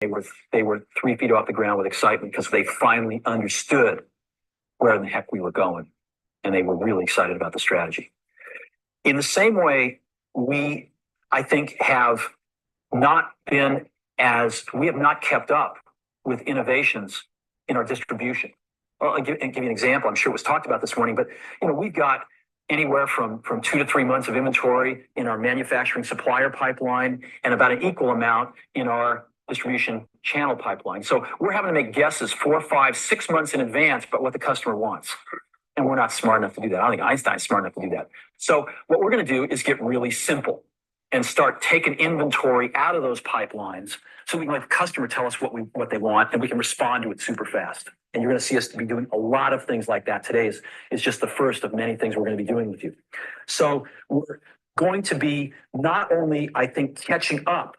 they were 3 feet off the ground with excitement because they finally understood where in the heck we were going, and they were really excited about the strategy. In the same way, I think, we have not kept up with innovations in our distribution. Well, I'll give you an example. I'm sure it was talked about this morning, but we've got anywhere from 2 to 3 months of inventory in our manufacturing supplier pipeline, and about an equal amount in our distribution channel pipeline. So we're having to make guesses 4, 5, 6 months in advance about what the customer wants. And we're not smart enough to do that. I don't think Einstein's smart enough to do that. So what we're going to do is get really simple and start taking inventory out of those pipelines so we can let the customer tell us what they want, and we can respond to it super fast. And you're going to see us be doing a lot of things like that. Today is just the first of many things we're going to be doing with you. So we're going to be not only, I think, catching up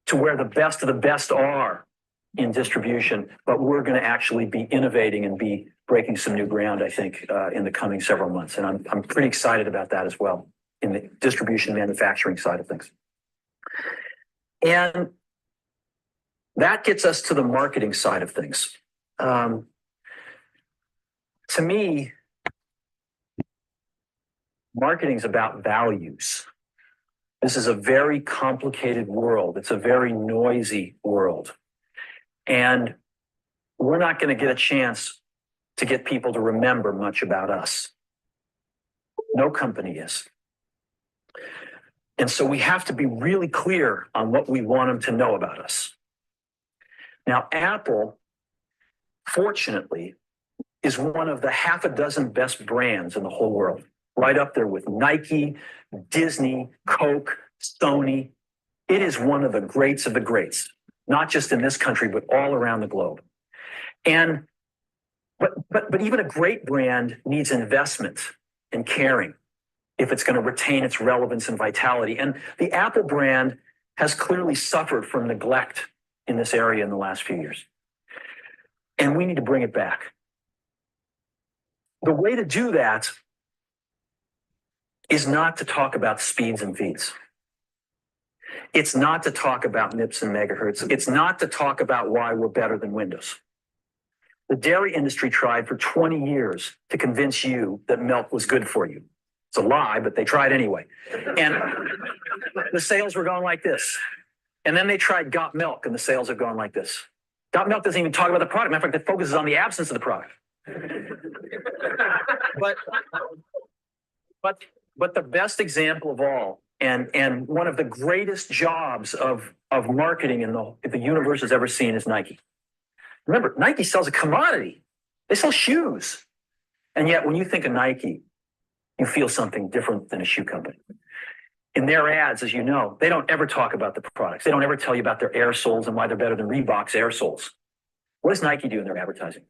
to where the best of the best are in distribution, but we're going to actually be innovating and be breaking some new ground, I think, in the coming several months. And I'm pretty excited about that as well in the distribution manufacturing side of things. And that gets us to the marketing side of things. To me, marketing is about values. This is a very complicated world. It's a very noisy world. And we're not going to get a chance to get people to remember much about us. No company is. And so we have to be really clear on what we want them to know about us. Now, Apple, fortunately, is one of the half a dozen best brands in the whole world, right up there with Nike, Disney, Coke, Sony. It is one of the greats of the greats, not just in this country, but all around the globe. And but even a great brand needs investment and caring if it's going to retain its relevance and vitality. And the Apple brand has clearly suffered from neglect in this area in the last few years. And we need to bring it back. The way to do that is not to talk about speeds and feeds. It's not to talk about MIPS and megahertz. It's not to talk about why we're better than Windows. The dairy industry tried for 20 years to convince you that milk was good for you. It's a lie, but they tried anyway. And the sales were going like this. And then they tried Got Milk, and the sales have gone like this. Got Milk doesn't even talk about the product. Matter of fact, it focuses on the absence of the product. But the best example of all, and one of the greatest jobs of marketing in the universe has ever seen, is Nike. Remember, Nike sells a commodity. They sell shoes. And yet when you think of Nike, you feel something different than a shoe company. In their ads, as you know, they don't ever talk about the products. They don't ever tell you about their air soles and why they're better than Reebok's air soles. What does Nike do in their advertising?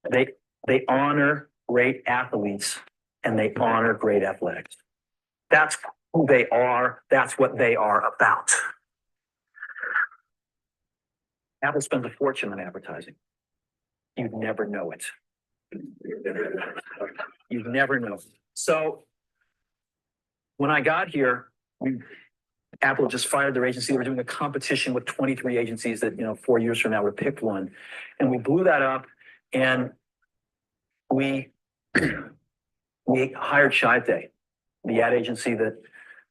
They honor great athletes and they honor great athletics. That's who they are. That's what they are about. Apple spends a fortune on advertising. You'd never know it. You'd never know. So when I got here, Apple just fired their agency. They were doing a competition with 23 agencies that, 4 years from now would pick one. And we blew that up, and we hired Shive, the ad agency that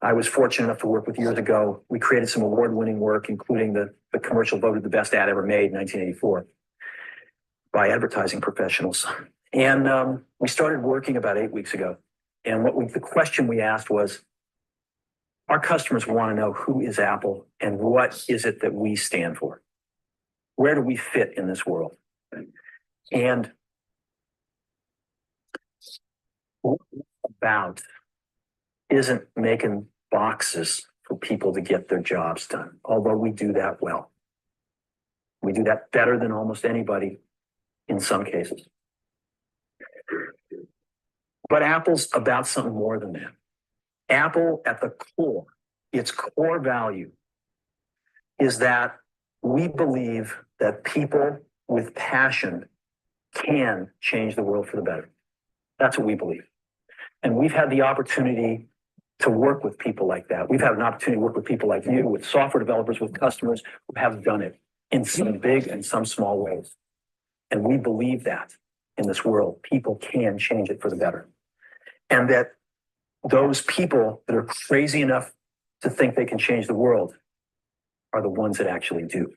I was fortunate enough to work with years ago. We created some award-winning work, including the commercial voted the best ad ever made in 1984 by advertising professionals. And we started working about 8 weeks ago. And the question we asked was, our customers want to know who is Apple and what is it that we stand for? Where do we fit in this world? And what it's about isn't making boxes for people to get their jobs done, although we do that well. We do that better than almost anybody in some cases. But Apple's about something more than that. Apple, at the core, its core value is that we believe that people with passion can change the world for the better. That's what we believe. And we've had the opportunity to work with people like that. We've had an opportunity to work with people like you, with software developers, with customers who have done it in some big and some small ways. And we believe that in this world, people can change it for the better. And that those people that are crazy enough to think they can change the world are the ones that actually do.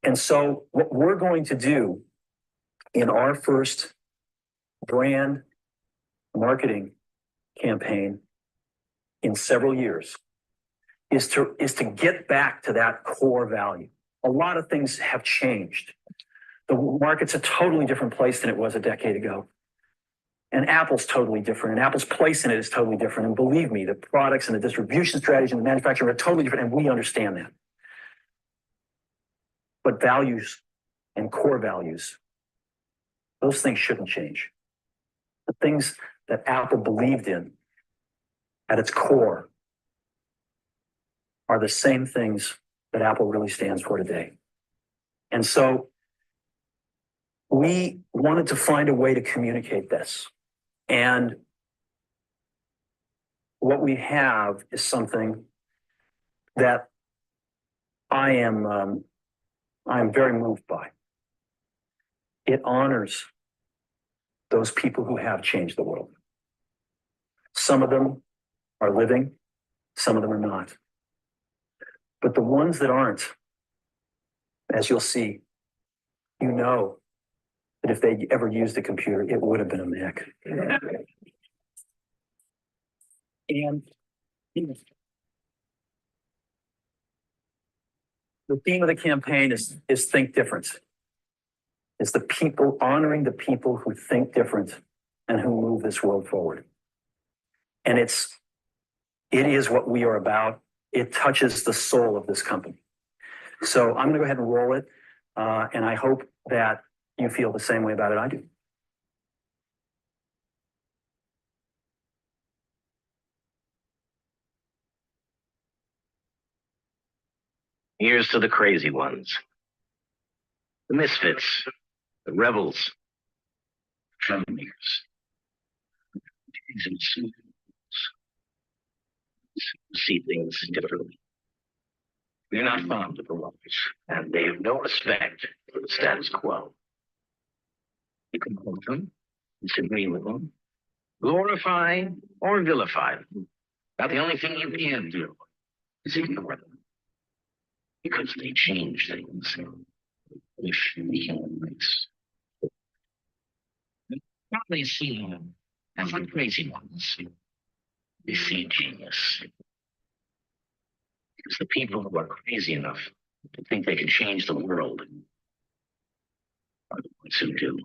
And so what we're going to do in our first brand marketing campaign in several years is to get back to that core value. A lot of things have changed. The market's a totally different place than it was a decade ago. And Apple's totally different, and Apple's place in it is totally different. And believe me, the products and the distribution strategy and the manufacturing are totally different, and we understand that. But values and core values, those things shouldn't change. The things that Apple believed in at its core are the same things that Apple really stands for today. And so we wanted to find a way to communicate this. And what we have is something that I am very moved by. It honors those people who have changed the world. Some of them are living, some of them are not. But the ones that aren't, as you'll see, you know that if they ever used a computer, it would have been a Mac. And the theme of the campaign is think different. It's the people, honoring the people who think different and who move this world forward. And it is what we are about. It touches the soul of this company. So I'm gonna go ahead and roll it. And I hope that you feel the same way about it I do. Here's to the crazy ones, the misfits, the rebels, troublemakers, see things differently. They're not fond of the ones, and they have no respect for the status quo. You can quote them, disagree with them, glorify or vilify them. But the only thing you can do is ignore them. Because they change things. They should be human race. They see them as the crazy ones. They see genius. Because the people who are crazy enough to think they can change the world are the ones who do.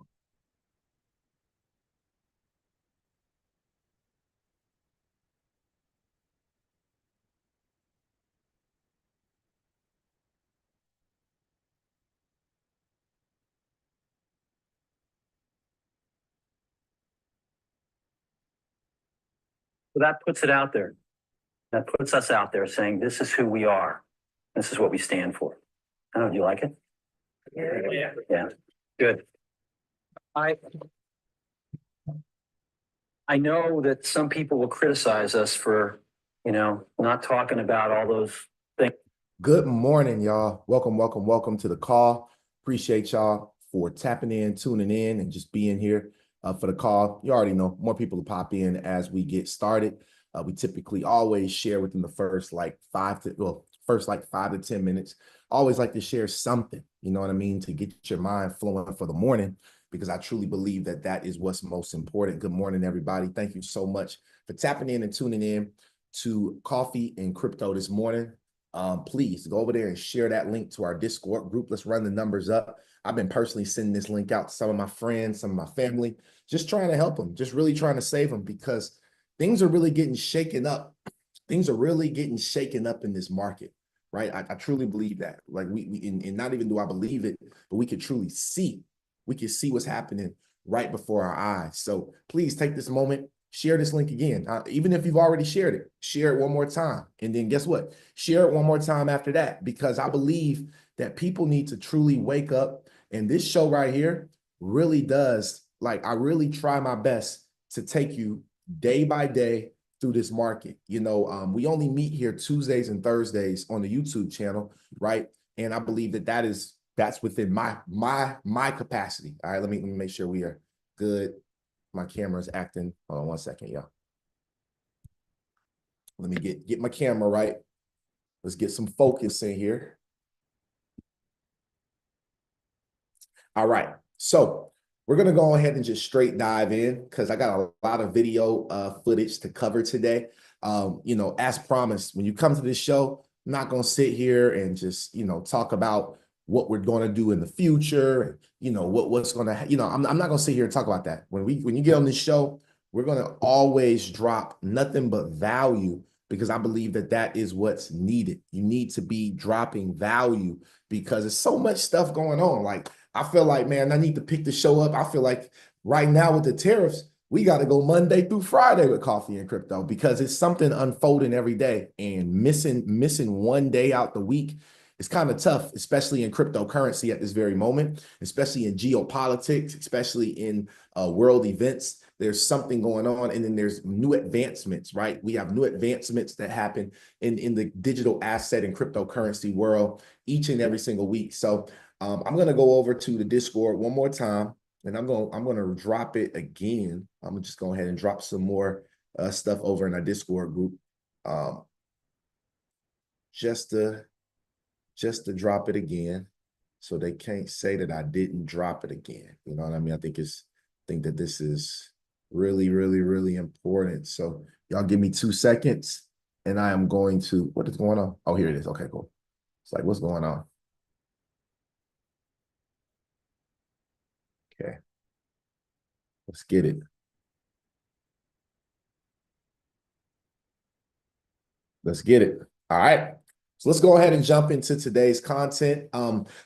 So that puts it out there. That puts us out there saying, this is who we are. This is what we stand for. I don't know, do you like it? Yeah. Good. I know that some people will criticize us for, not talking about all those things. Good morning, y'all. Welcome to the call. Appreciate y'all for tapping in, tuning in, and just being here for the call. You already know, more people will pop in as we get started. We typically always share within the first 5 to 10 minutes. Always like to share something, you know what I mean, to get your mind flowing for the morning, because I truly believe that that is what's most important. Good morning, everybody. Thank you so much for tapping in and tuning in to Coffee and Crypto this morning. Please go over there and share that link to our Discord group. Let's run the numbers up. I've been personally sending this link out to some of my friends, some of my family, just trying to help them, just really trying to save them, because things are really getting shaken up. Things are really getting shaken up in this market, right? I truly believe that. Like and not even do I believe it, but we can truly see. We can see what's happening right before our eyes. So please take this moment, share this link again. Even if you've already shared it, share it one more time. And then guess what? Share it one more time after that, because I believe that people need to truly wake up. And this show right here really does, I really try my best to take you day by day through this market. You know, we only meet here Tuesdays and Thursdays on the YouTube channel, right? And I believe that that's within my capacity. All right, let me make sure we are good. My camera's acting. Hold on one second, y'all. Let me get my camera right. Let's get some focus in here. All right, so we're gonna go ahead and just straight dive in because I got a lot of video footage to cover today. You know, as promised, when you come to this show, I'm not gonna sit here and just, you know, talk about what we're gonna do in the future, and, you know, what's gonna, you know, I'm not gonna sit here and talk about that. When you get on this show, we're gonna always drop nothing but value because I believe that that is what's needed. You need to be dropping value because there's so much stuff going on. Like, I feel like, man, I need to pick the show up. I feel like right now with the tariffs, we got to go Monday through Friday with coffee and crypto because it's something unfolding every day, and missing one day out the week is kind of tough, especially in cryptocurrency at this very moment, especially in geopolitics, especially in world events. There's something going on, and then there's new advancements, right? We have new advancements that happen in the digital asset and cryptocurrency world each and every single week. So I'm going to go over to the Discord one more time, and I'm going to drop it again. I'm just go ahead and drop some more stuff over in our Discord group, just to drop it again, so they can't say that I didn't drop it again. You know what I mean? I think that this is really, really, really important. So y'all give me 2 seconds, and I am going to. What is going on? Oh, here it is. Okay, cool. It's like, what's going on? Okay, let's get it. Let's get it. All right. So let's go ahead and jump into today's content.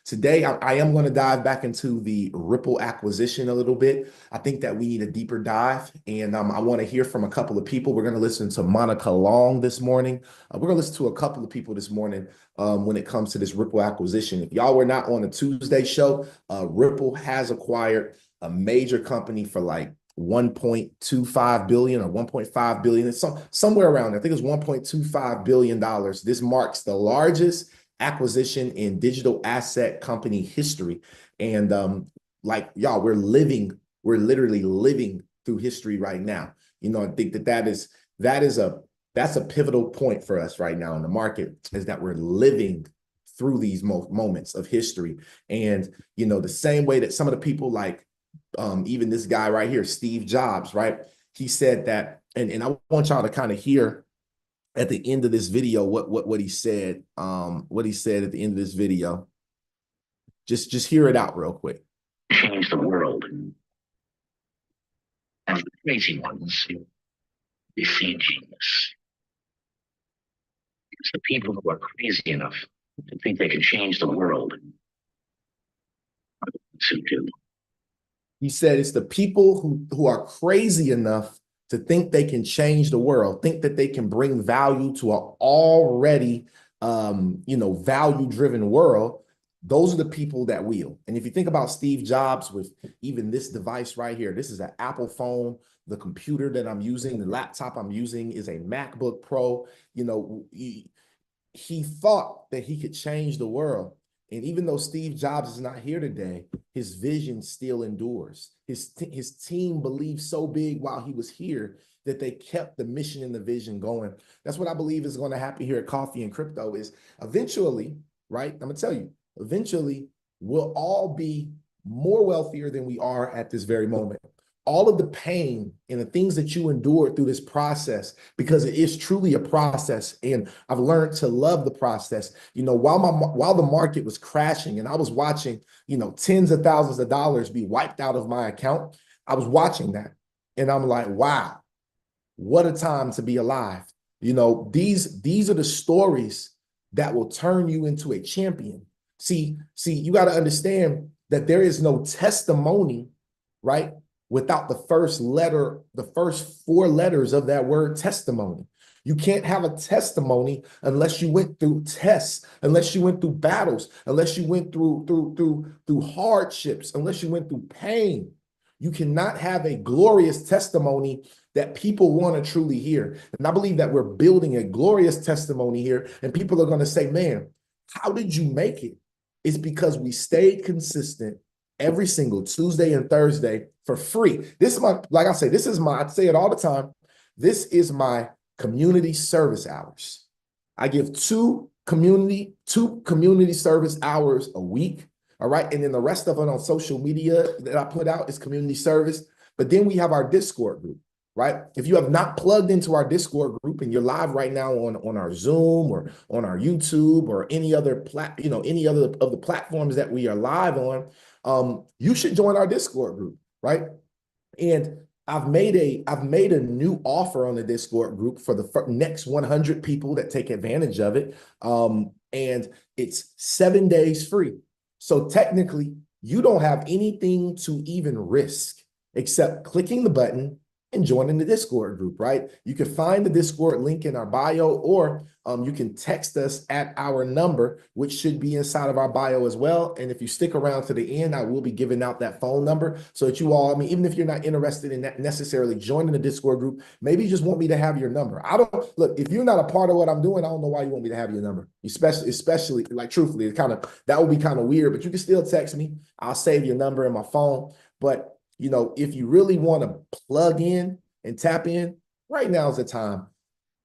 Today, I am going to dive back into the Ripple acquisition a little bit. I think that we need a deeper dive, and I want to hear from a couple of people. We're going to listen to Monica Long this morning. We're going to listen to a couple of people this morning when it comes to this Ripple acquisition. If y'all were not on a Tuesday show, Ripple has acquired a major company for like 1.25 billion or 1.5 billion. It's somewhere around there. I think it's $1.25 billion. This marks the largest acquisition in digital asset company history. And like y'all, we're literally living through history right now. You know, I think that's a pivotal point for us right now in the market, is that we're living through these moments of history. And, you know, the same way that some of the people like even this guy right here, Steve Jobs, right? He said that, and I want y'all to kind of hear at the end of this video what he said, what he said at the end of this video. Just hear it out real quick. Change the world. And the crazy ones, they see genius. It's the people who are crazy enough to think they can change the world who do. He said it's the people who are crazy enough to think they can change the world, think that they can bring value to an already, you know, value-driven world. Those are the people that will. And if you think about Steve Jobs with even this device right here, this is an Apple phone. The computer that I'm using, the laptop I'm using is a MacBook Pro. You know, he thought that he could change the world. And even though Steve Jobs is not here today, his vision still endures. His team believed so big while he was here that they kept the mission and the vision going. That's what I believe is going to happen here at Coffee and Crypto, is eventually, right? I'm going to tell you, eventually we'll all be more wealthier than we are at this very moment. All of the pain and the things that you endured through this process, because it is truly a process, and I've learned to love the process. You know, while the market was crashing and I was watching, you know, tens of thousands of dollars be wiped out of my account, I was watching that, and I'm like, wow, what a time to be alive. You know, these are the stories that will turn you into a champion. See, you got to understand that there is no testimony, right, without the first letter, the first 4 letters of that word testimony. You can't have a testimony unless you went through tests, unless you went through battles, unless you went through hardships, unless you went through pain. You cannot have a glorious testimony that people want to truly hear. And I believe that we're building a glorious testimony here. And people are going to say, man, how did you make it? It's because we stayed consistent every single Tuesday and Thursday for free. This is my, like I say, this is my, I say it all the time. This is my community service hours. I give two community service hours a week. All right. And then the rest of it on social media that I put out is community service. But then we have our Discord group, right? If you have not plugged into our Discord group and you're live right now on our Zoom or on our YouTube or any other any other of the platforms that we are live on, you should join our Discord group, right? And I've made a new offer on the Discord group for the next 100 people that take advantage of it. And it's 7 days free. So technically, you don't have anything to even risk except clicking the button and joining the Discord group, right? You can find the Discord link in our bio, or you can text us at our number, which should be inside of our bio as well. And if you stick around to the end, I will be giving out that phone number so that you all, I mean, even if you're not interested in that necessarily joining the Discord group, maybe you just want me to have your number. I don't, look, if you're not a part of what I'm doing, I don't know why you want me to have your number, especially like truthfully, that would be kind of weird, but you can still text me. I'll save your number in my phone. But you know, if you really want to plug in and tap in, right now is the time,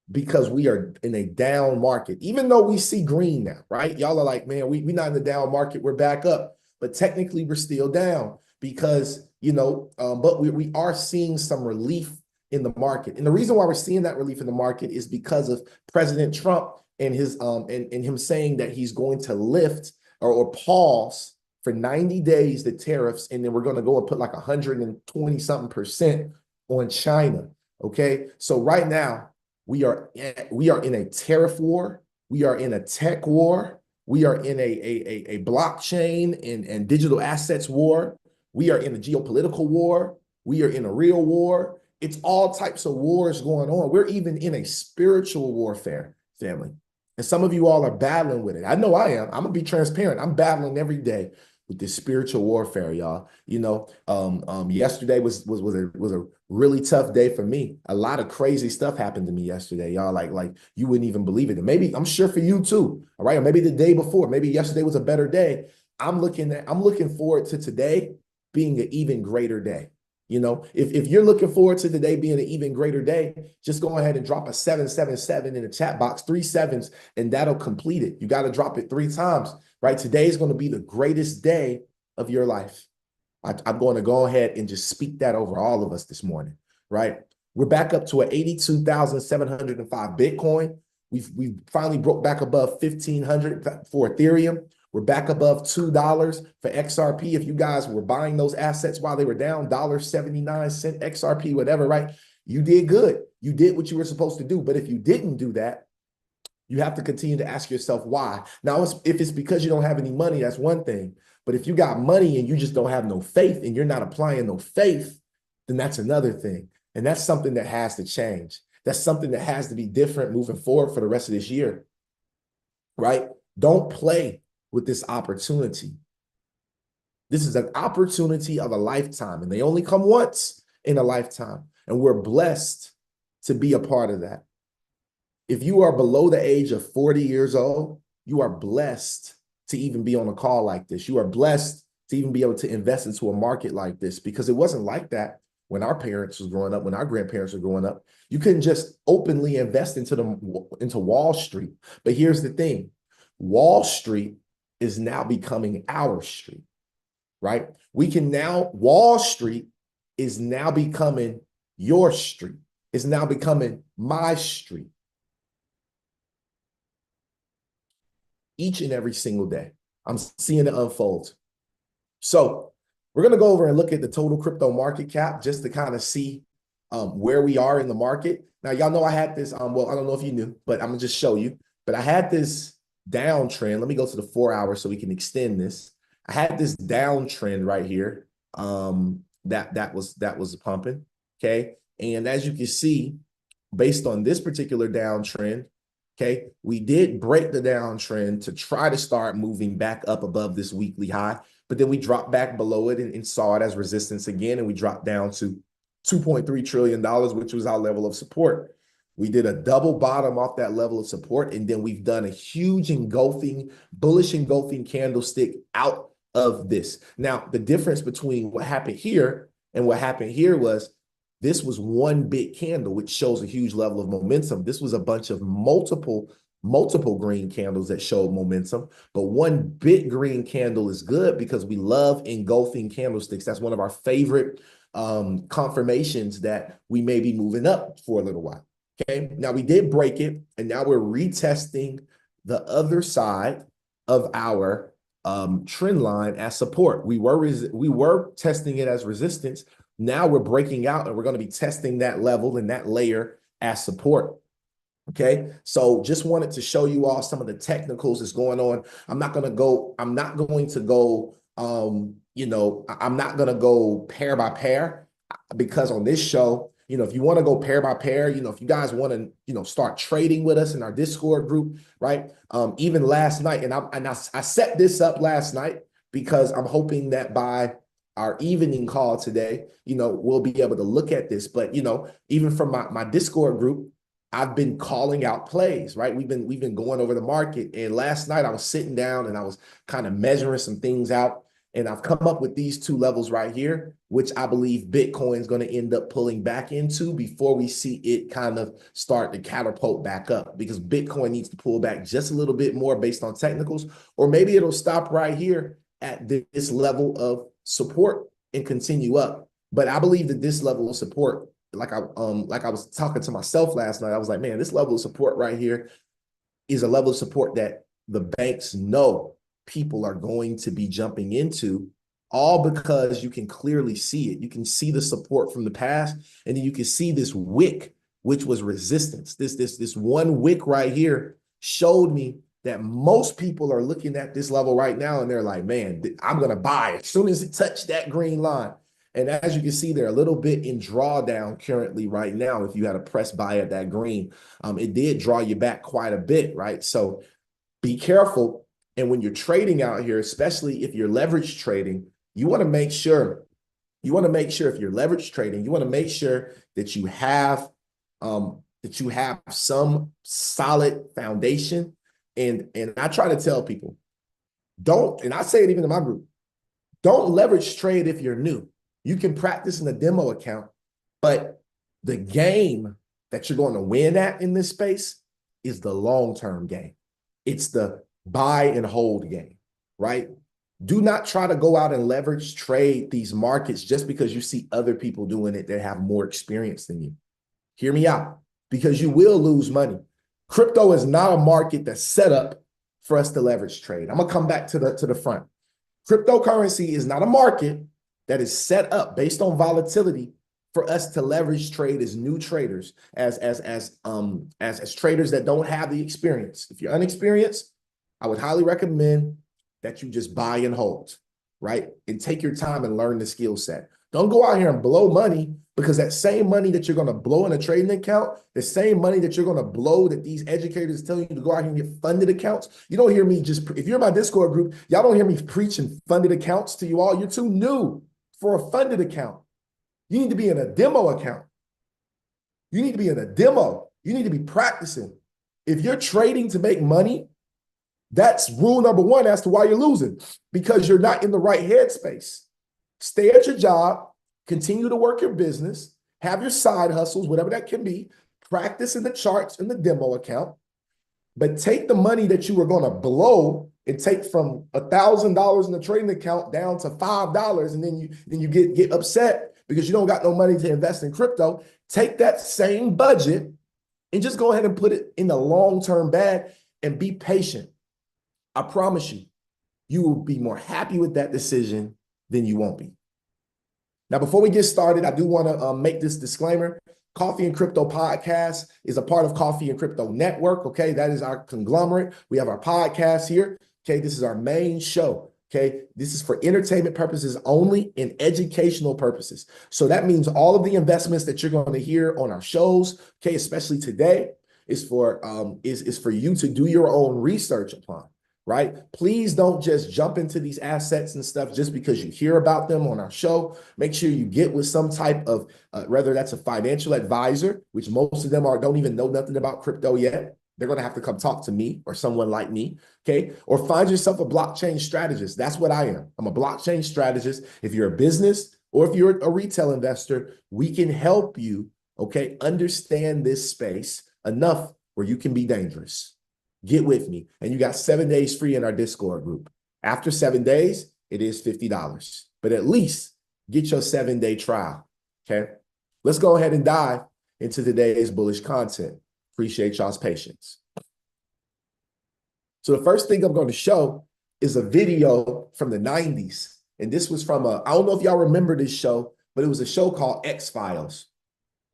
because we are in a down market. Even though we see green now, right? Y'all are like, man, we're not in the down market, we're back up. But technically, we're still down because, but we are seeing some relief in the market. And the reason why we're seeing that relief in the market is because of President Trump and his and him saying that he's going to lift or pause for 90 days the tariffs, and then we're going to go and put like 120 something% on China. Okay, so right now we are in a tariff war, we are in a tech war, we are in a blockchain and digital assets war, we are in a geopolitical war, we are in a real war. It's all types of wars going on. We're even in a spiritual warfare, family. And some of you all are battling with it. I know I am. I'm gonna be transparent. I'm battling every day with this spiritual warfare, y'all. Yesterday was a really tough day for me. A lot of crazy stuff happened to me yesterday, y'all. Like you wouldn't even believe it. And maybe I'm sure for you too. All right, or maybe the day before, maybe yesterday was a better day. I'm looking forward to today being an even greater day. If you're looking forward to today being an even greater day, just go ahead and drop a 777 in the chat box, 3 sevens, and that'll complete it. You got to drop it 3 times, right? Today is going to be the greatest day of your life. I'm going to go ahead and just speak that over all of us this morning, right? We're back up to an 82,705 Bitcoin. We've finally broke back above 1,500 for Ethereum. We're back above $2 for XRP. If you guys were buying those assets while they were down, $1.79 XRP, whatever, right? You did good. You did what you were supposed to do. But if you didn't do that, you have to continue to ask yourself why. Now, if it's because you don't have any money, that's one thing. But if you got money and you just don't have no faith and you're not applying no faith, then that's another thing. And that's something that has to change. That's something that has to be different moving forward for the rest of this year, right? Don't play with this opportunity. This is an opportunity of a lifetime, and they only come once in a lifetime. And we're blessed to be a part of that. If you are below the age of 40 years old, you are blessed to even be on a call like this. You are blessed to even be able to invest into a market like this, because it wasn't like that when our parents was growing up, when our grandparents were growing up. You couldn't just openly invest into Wall Street. But here's the thing. Wall Street is now becoming our street, right? Wall Street is now becoming your street. It's now becoming my street. Each and every single day, I'm seeing it unfold. So we're going to go over and look at the total crypto market cap just to kind of see where we are in the market. Now, y'all know I had this, well, I don't know if you knew, but I'm going to just show you. But I had this downtrend. Let me go to the 4 hours so we can extend this. I had this downtrend right here that was pumping, okay? And as you can see, based on this particular downtrend, okay, we did break the downtrend to try to start moving back up above this weekly high, but then we dropped back below it and saw it as resistance again, and we dropped down to $2.3 trillion, which was our level of support. We did a double bottom off that level of support, and then we've done a huge bullish engulfing candlestick out of this. Now, the difference between what happened here and what happened here was this was one big candle, which shows a huge level of momentum. This was a bunch of multiple green candles that showed momentum, but one big green candle is good because we love engulfing candlesticks. That's one of our favorite confirmations that we may be moving up for a little while. Okay, now we did break it, and now we're retesting the other side of our trend line as support. We were testing it as resistance. Now we're breaking out, and we're going to be testing that level and that layer as support. Okay, so just wanted to show you all some of the technicals that's going on. I'm not going to go pair by pair, because on this show, if you want to go pair by pair, if you guys want to, start trading with us in our Discord group, right? Even last night, and I set this up last night because I'm hoping that by our evening call today, we'll be able to look at this. But, even from my Discord group, I've been calling out plays, right? We've been going over the market. And last night I was sitting down and I was kind of measuring some things out. And I've come up with these two levels right here, which I believe Bitcoin's going to end up pulling back into before we see it kind of start to catapult back up, because Bitcoin needs to pull back just a little bit more based on technicals, or maybe it'll stop right here at this level of support and continue up. But I believe that this level of support, like I was talking to myself last night, I was like, man, this level of support right here is a level of support that the banks know people are going to be jumping into, all because you can clearly see it. You can see the support from the past, and then you can see this wick, which was resistance. This one wick right here showed me that most people are looking at this level right now, and they're like, man, I'm going to buy as soon as it touched that green line. And as you can see, they're a little bit in drawdown currently right now. If you had a press buy at that green, it did draw you back quite a bit, right? So be careful. And when you're trading out here, especially if you're leverage trading, you want to make sure if you're leverage trading, you want to make sure that you have some solid foundation. And I try to tell people, and I say it even in my group, don't leverage trade if you're new. You can practice in a demo account, but the game that you're going to win at in this space is the long-term game. It's the buy and hold game, right? Do not try to go out and leverage trade these markets just because you see other people doing it that have more experience than you. Hear me out, because you will lose money. Crypto is not a market that's set up for us to leverage trade. I'm going to come back to the front. Cryptocurrency is not a market that is set up based on volatility for us to leverage trade as new traders, as traders that don't have the experience. If you're unexperienced, I would highly recommend that you just buy and hold, right? And take your time and learn the skill set. Don't go out here and blow money, because that same money that you're going to blow in a trading account, the same money that you're going to blow that these educators tell you to go out here and get funded accounts. You don't hear me if you're in my Discord group, y'all don't hear me preaching funded accounts to you all. You're too new for a funded account. You need to be in a demo account. You need to be in a demo. You need to be practicing. If you're trading to make money, that's rule number one as to why you're losing, because you're not in the right headspace. Stay at your job, continue to work your business, have your side hustles, whatever that can be, practice in the charts in the demo account, but take the money that you were going to blow and take from $1,000 in the trading account down to $5, and then you get upset because you don't got no money to invest in crypto. Take that same budget and just go ahead and put it in the long-term bag and be patient. I promise you, you will be more happy with that decision than you won't be. Now, before we get started, I do want to make this disclaimer. Coffee and Crypto Podcast is a part of Coffee and Crypto Network. Okay, that is our conglomerate. We have our podcast here. Okay, this is our main show. Okay, this is for entertainment purposes only and educational purposes. So that means all of the investments that you're going to hear on our shows, okay, especially today, is for you to do your own research upon. right? Please don't just jump into these assets and stuff just because you hear about them on our show. Make sure you get with some type of, whether that's a financial advisor, which most of them don't even know nothing about crypto yet. They're going to have to come talk to me or someone like me, okay? Or find yourself a blockchain strategist. That's what I am. I'm a blockchain strategist. If you're a business or if you're a retail investor, we can help you, okay, understand this space enough where you can be dangerous. Get with me. And you got 7 days free in our Discord group. After 7 days, it is $50. But at least get your 7-day trial, okay? Let's go ahead and dive into today's bullish content. Appreciate y'all's patience. So the first thing I'm going to show is a video from the 90s. And this was from I don't know if y'all remember this show, but it was a show called X-Files.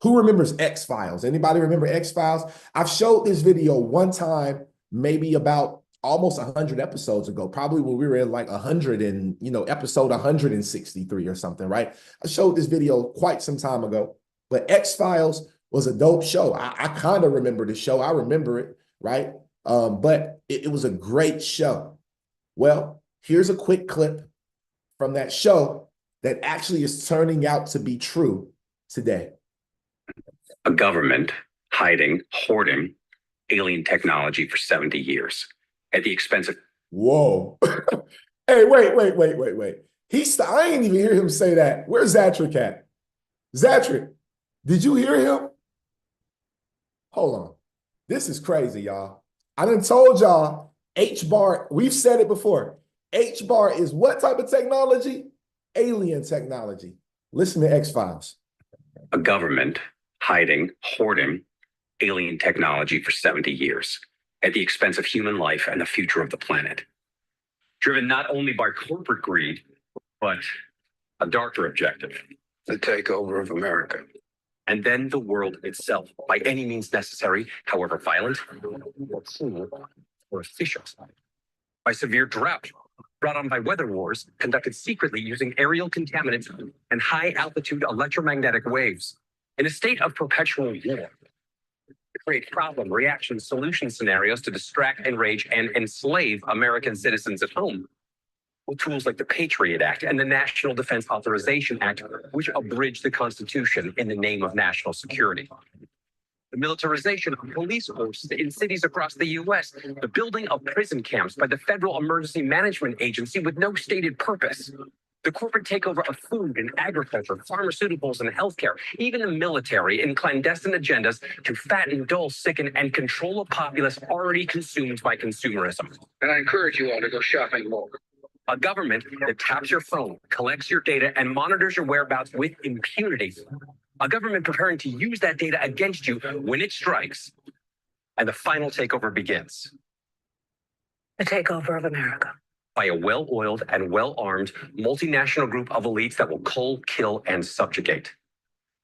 Who remembers X-Files? Anybody remember X-Files? I've showed this video one time, maybe about almost 100 episodes ago, probably when we were in like 100 and, episode 163 or something, right? I showed this video quite some time ago, but X-Files was a dope show. I kind of remember the show. I remember it, right? But it was a great show. Well, here's a quick clip from that show that actually is turning out to be true today. A government hiding, hoarding alien technology for 70 years at the expense of... Whoa. Hey, wait. I ain't even hear him say that. Where's Zatrick at? Zatrick, did you hear him? Hold on. This is crazy, y'all. I done told y'all H-bar, we've said it before. H-bar is what type of technology? Alien technology. Listen to X-Files. A government hiding, hoarding alien technology for 70 years at the expense of human life and the future of the planet. Driven not only by corporate greed, but a darker objective. The takeover of America. And then the world itself, by any means necessary, however violent or cruel or efficient. By severe drought, brought on by weather wars, conducted secretly using aerial contaminants and high-altitude electromagnetic waves. In a state of perpetual war, to create problem, reaction, solution scenarios to distract, enrage, and enslave American citizens at home. With tools like the Patriot Act and the National Defense Authorization Act, which abridge the Constitution in the name of national security. The militarization of police forces in cities across the U.S., the building of prison camps by the Federal Emergency Management Agency with no stated purpose, the corporate takeover of food and agriculture, pharmaceuticals and healthcare, even the military in clandestine agendas to fatten, dull, sicken, and control a populace already consumed by consumerism. And I encourage you all to go shopping more. A government that taps your phone, collects your data, and monitors your whereabouts with impunity. A government preparing to use that data against you when it strikes. And the final takeover begins. The takeover of America. By a well-oiled and well-armed multinational group of elites that will cull, kill, and subjugate.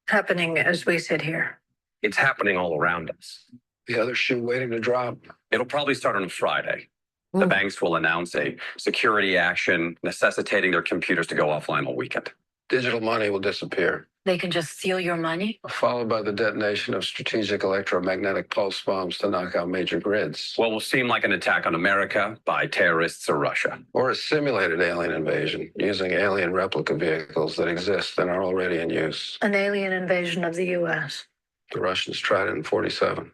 Happening as we sit here. It's happening all around us. The other shoe waiting to drop. It'll probably start on a Friday. The banks will announce a security action necessitating their computers to go offline all weekend. Digital money will disappear, They can just steal your money? followed by the detonation of strategic electromagnetic pulse bombs to knock out major grids. What will seem like an attack on America by terrorists or Russia. Or a simulated alien invasion using alien replica vehicles that exist and are already in use. An alien invasion of the U.S. The Russians tried it in 1947.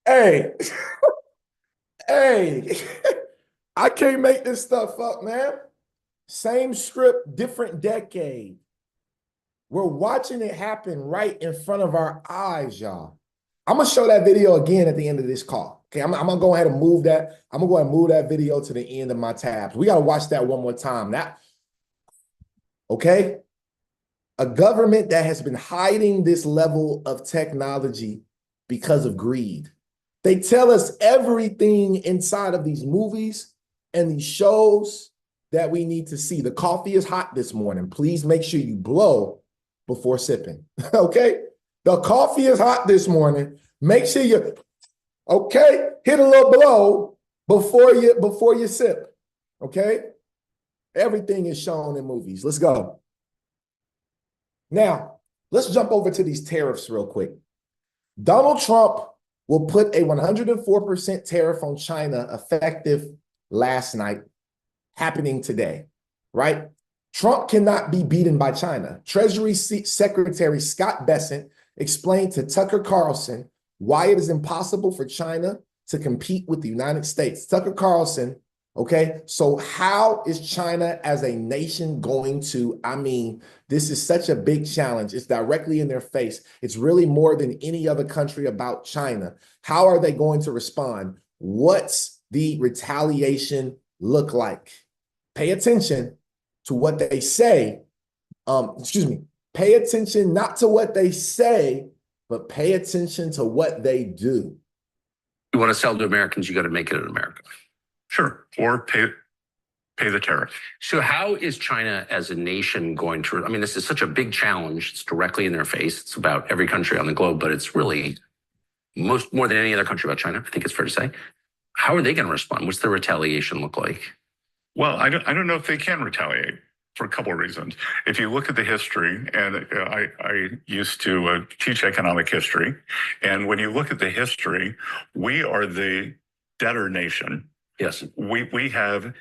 Hey, hey, I can't make this stuff up, man. Same script, different decade. We're watching it happen right in front of our eyes, y'all. I'm going to show that video again at the end of this call. Okay, I'm going to go ahead and move that. I'm going to go ahead and move that video to the end of my tabs. We got to watch that one more time. Okay? A government that has been hiding this level of technology because of greed. They tell us everything inside of these movies and these shows that we need to see. The coffee is hot this morning. Please make sure you blow before sipping. Okay? The coffee is hot this morning. Make sure you, okay, hit a little blow before you sip. Okay? Everything is shown in movies. Let's go. Now, let's jump over to these tariffs real quick. Donald Trump will put a 104% tariff on China effective last night, happening today, right? Trump cannot be beaten by China. Treasury Secretary Scott Bessent explained to Tucker Carlson why it is impossible for China to compete with the United States. Tucker Carlson, okay, so how is China as a nation going to, I mean, this is such a big challenge. It's directly in their face. It's really more than any other country about China. How are they going to respond? What's the retaliation look like? Pay attention to what they say. Pay attention not to what they say, but pay attention to what they do. You want to sell to Americans, you got to make it in America. Sure, or pay the tariff. So how is China as a nation going to, I mean, this is such a big challenge. It's directly in their face. It's about every country on the globe, but it's really more than any other country about China, I think it's fair to say. How are they going to respond? What's the retaliation look like? Well, I don't know if they can retaliate for a couple of reasons. If you look at the history, and I used to teach economic history, and when you look at the history, we are the debtor nation. Yes. We have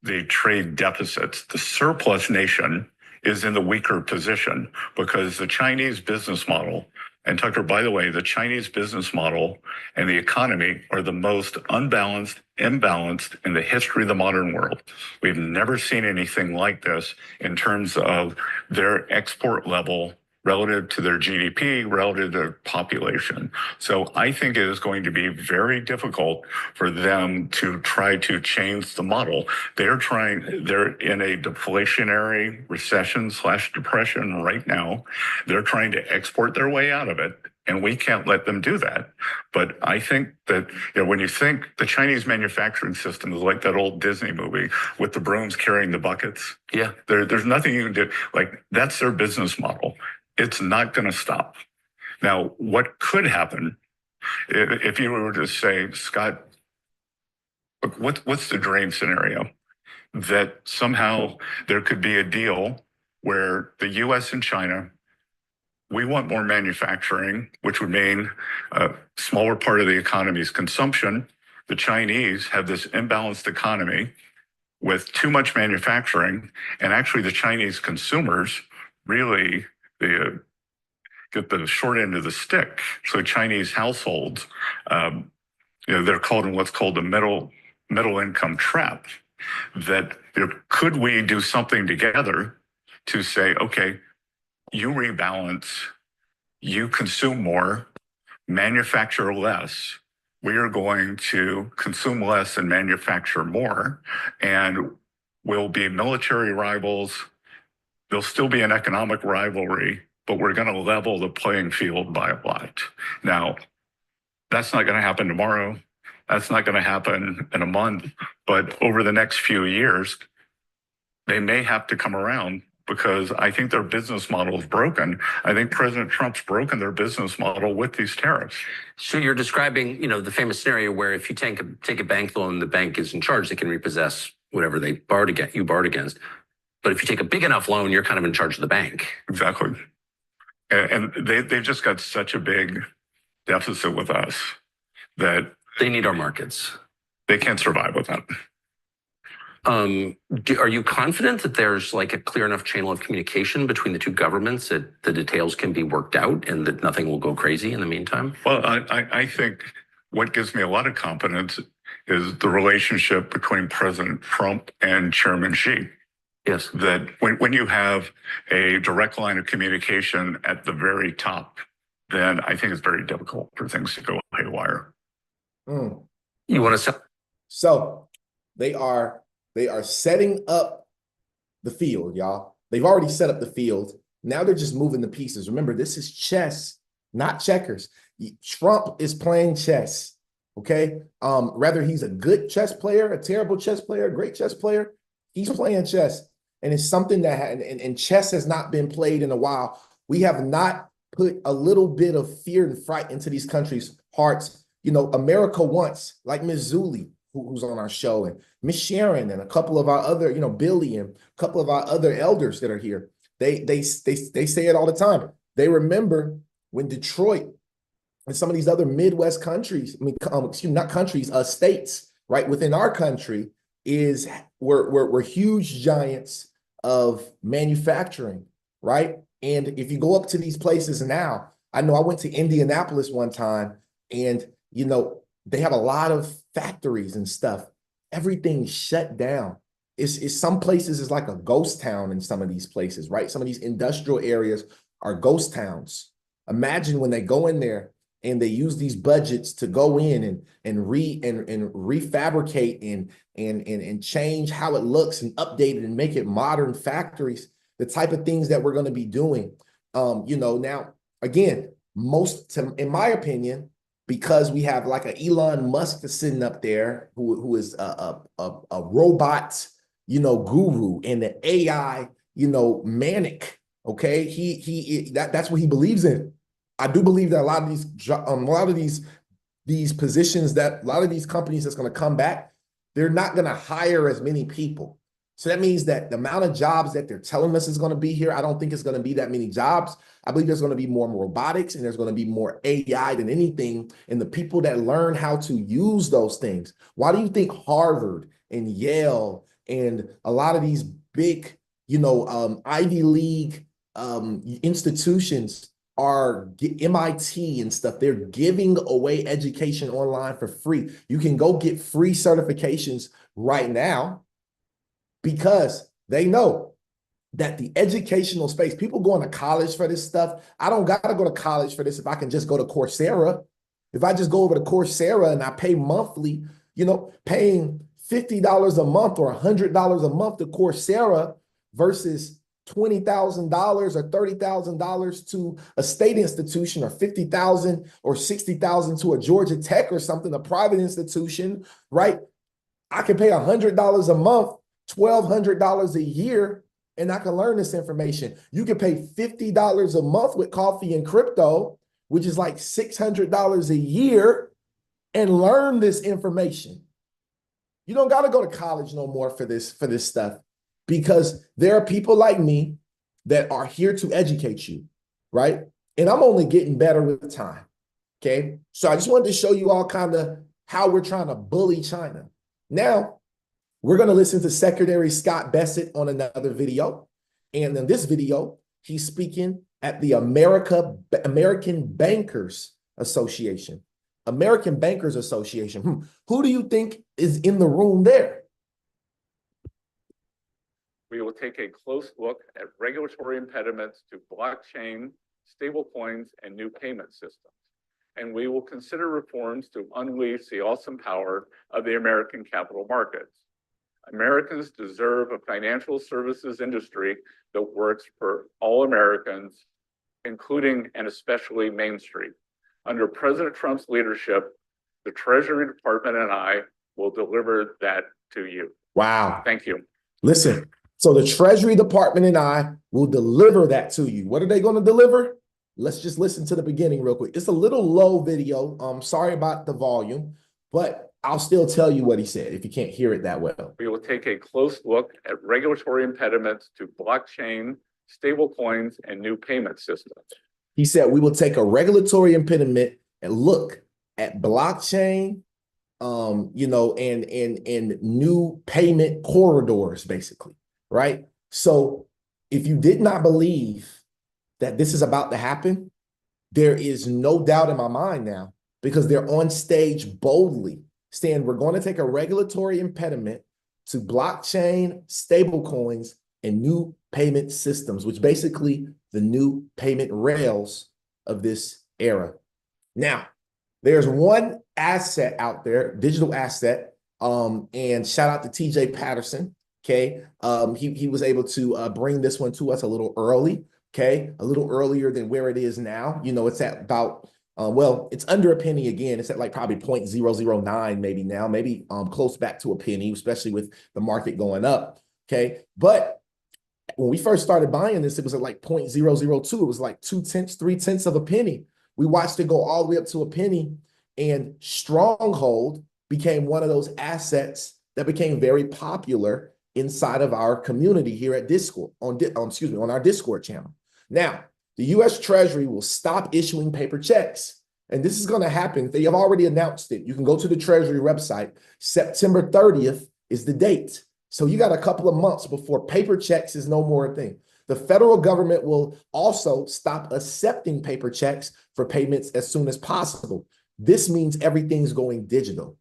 the trade deficits. The surplus nation is in the weaker position because the Chinese business model, and Tucker, by the way, the Chinese business model and the economy are the most unbalanced, imbalanced in the history of the modern world. We've never seen anything like this in terms of their export level relative to their GDP, relative to their population. So I think it is going to be very difficult for them to try to change the model. They're in a deflationary recession/depression right now. They're trying to export their way out of it, and we can't let them do that. But I think that when you think the Chinese manufacturing system is like that old Disney movie with the brooms carrying the buckets. Yeah. There's nothing you can do. Like, that's their business model. It's not going to stop. Now, what could happen if you were to say, Scott, what's the dream scenario? That somehow there could be a deal where the U.S. and China, we want more manufacturing, which would mean a smaller part of the economy's consumption. The Chinese have this imbalanced economy with too much manufacturing, and actually the Chinese consumers really get the short end of the stick. So Chinese households, they're called in what's called the middle income trap. That could we do something together to say, okay, you rebalance, you consume more, manufacture less. We are going to consume less and manufacture more, and we'll be military rivals. There'll still be an economic rivalry, but we're going to level the playing field by a lot. Now, that's not going to happen tomorrow. That's not going to happen in a month. But over the next few years, they may have to come around because I think their business model is broken. I think President Trump's broken their business model with these tariffs. So you're describing, the famous scenario where if you take a bank loan, the bank is in charge, they can repossess whatever you borrowed against. But if you take a big enough loan, you're kind of in charge of the bank. Exactly. And they've just got such a big deficit with us that they need our markets. They can't survive with that. Are you confident that there's like a clear enough channel of communication between the two governments that the details can be worked out and that nothing will go crazy in the meantime? Well, I think what gives me a lot of confidence is the relationship between President Trump and Chairman Xi. Yes. That when you have a direct line of communication at the very top, then I think it's very difficult for things to go haywire. You want to sell? So they are setting up the field, y'all. They've already set up the field. Now they're just moving the pieces. Remember, this is chess, not checkers. Trump is playing chess, okay? Whether he's a good chess player, a terrible chess player, a great chess player, he's playing chess. And it's something that, and chess has not been played in a while. We have not put a little bit of fear and fright into these countries' hearts. America wants, like Ms. Zuli, who's on our show, and Miss Sharon, and a couple of our other, Billy, and a couple of our other elders that are here. They say it all the time. They remember when Detroit in some of these other Midwest countries, I mean, excuse me, not countries, states, right, within our country, is we're huge giants of manufacturing, right? And if you go up to these places now, I know I went to Indianapolis one time, and you know, they have a lot of factories and stuff. Everything's shut down. It's some places is like a ghost town in some of these places, right? Some of these industrial areas are ghost towns. Imagine when they go in there and they use these budgets to go in and refabricate and change how it looks and update it and make it modern factories, the type of things that we're going to be doing. You know, now, again, in my opinion, because we have like an Elon Musk that's sitting up there who is a robot, you know, guru, and the AI, you know, manic. Okay, that's what he believes in. I do believe that a lot of these positions, that a lot of these companies that's going to come back, they're not going to hire as many people. So that means that the amount of jobs that they're telling us is going to be here, I don't think it's going to be that many jobs. I believe there's going to be more robotics, and there's going to be more AI than anything. And the people that learn how to use those things. Why do you think Harvard and Yale and a lot of these big, you know, Ivy League institutions are MIT and stuff? They're giving away education online for free. You can go get free certifications right now because they know that the educational space, people going to college for this stuff. I don't got to go to college for this if I can just go to Coursera. If I just go over to Coursera and I pay monthly, you know, paying $50 a month or $100 a month to Coursera versus $20,000 or $30,000 to a state institution, or $50,000 or $60,000 to a Georgia Tech or something, a private institution, right? I can pay $100 a month, $1,200 a year, and I can learn this information. You can pay $50 a month with coffee and crypto, which is like $600 a year, and learn this information. You don't got to go to college no more for this stuff, because there are people like me that are here to educate you, right? And I'm only getting better with time, okay? So I just wanted to show you all kind of how we're trying to bully China. Now, we're going to listen to Secretary Scott Bessent on another video. And in this video, he's speaking at the American Bankers Association. American Bankers Association. Who do you think is in the room there? We will take a close look at regulatory impediments to blockchain, stablecoins, and new payment systems. And we will consider reforms to unleash the awesome power of the American capital markets. Americans deserve a financial services industry that works for all Americans, including and especially Main Street. Under President Trump's leadership, the Treasury Department and I will deliver that to you. Wow. Thank you. Listen, so the Treasury Department and I will deliver that to you. What are they going to deliver? Let's just listen to the beginning real quick. It's a little low video. Sorry about the volume, but I'll still tell you what he said if you can't hear it that well. We will take a close look at regulatory impediments to blockchain, stablecoins, and new payment systems. He said we will take a regulatory impediment and look at blockchain, you know, and new payment corridors, basically, right? So if you did not believe that this is about to happen, there is no doubt in my mind now, because they're on stage boldly saying we're going to take a regulatory impediment to blockchain, stablecoins, and new payment systems, which basically the new payment rails of this era. Now, there's one asset out there, digital asset, and shout out to TJ Patterson, okay? He was able to bring this one to us a little early, okay? A little earlier than where it is now. You know, it's at about, well, it's under a penny again. It's at like probably 0.009 maybe now, maybe close back to a penny, especially with the market going up, okay? But when we first started buying this, it was at like 0.002. It was like 2/10, 3/10 of a penny. We watched it go all the way up to a penny, and Stronghold became one of those assets that became very popular inside of our community here at Discord, on our Discord channel. Now, the U.S. Treasury will stop issuing paper checks. and this is going to happen. They have already announced it. You can go to the Treasury website. September 30th is the date. So you got a couple of months before paper checks is no more a thing. The federal government will also stop accepting paper checks for payments as soon as possible. This means everything's going digital.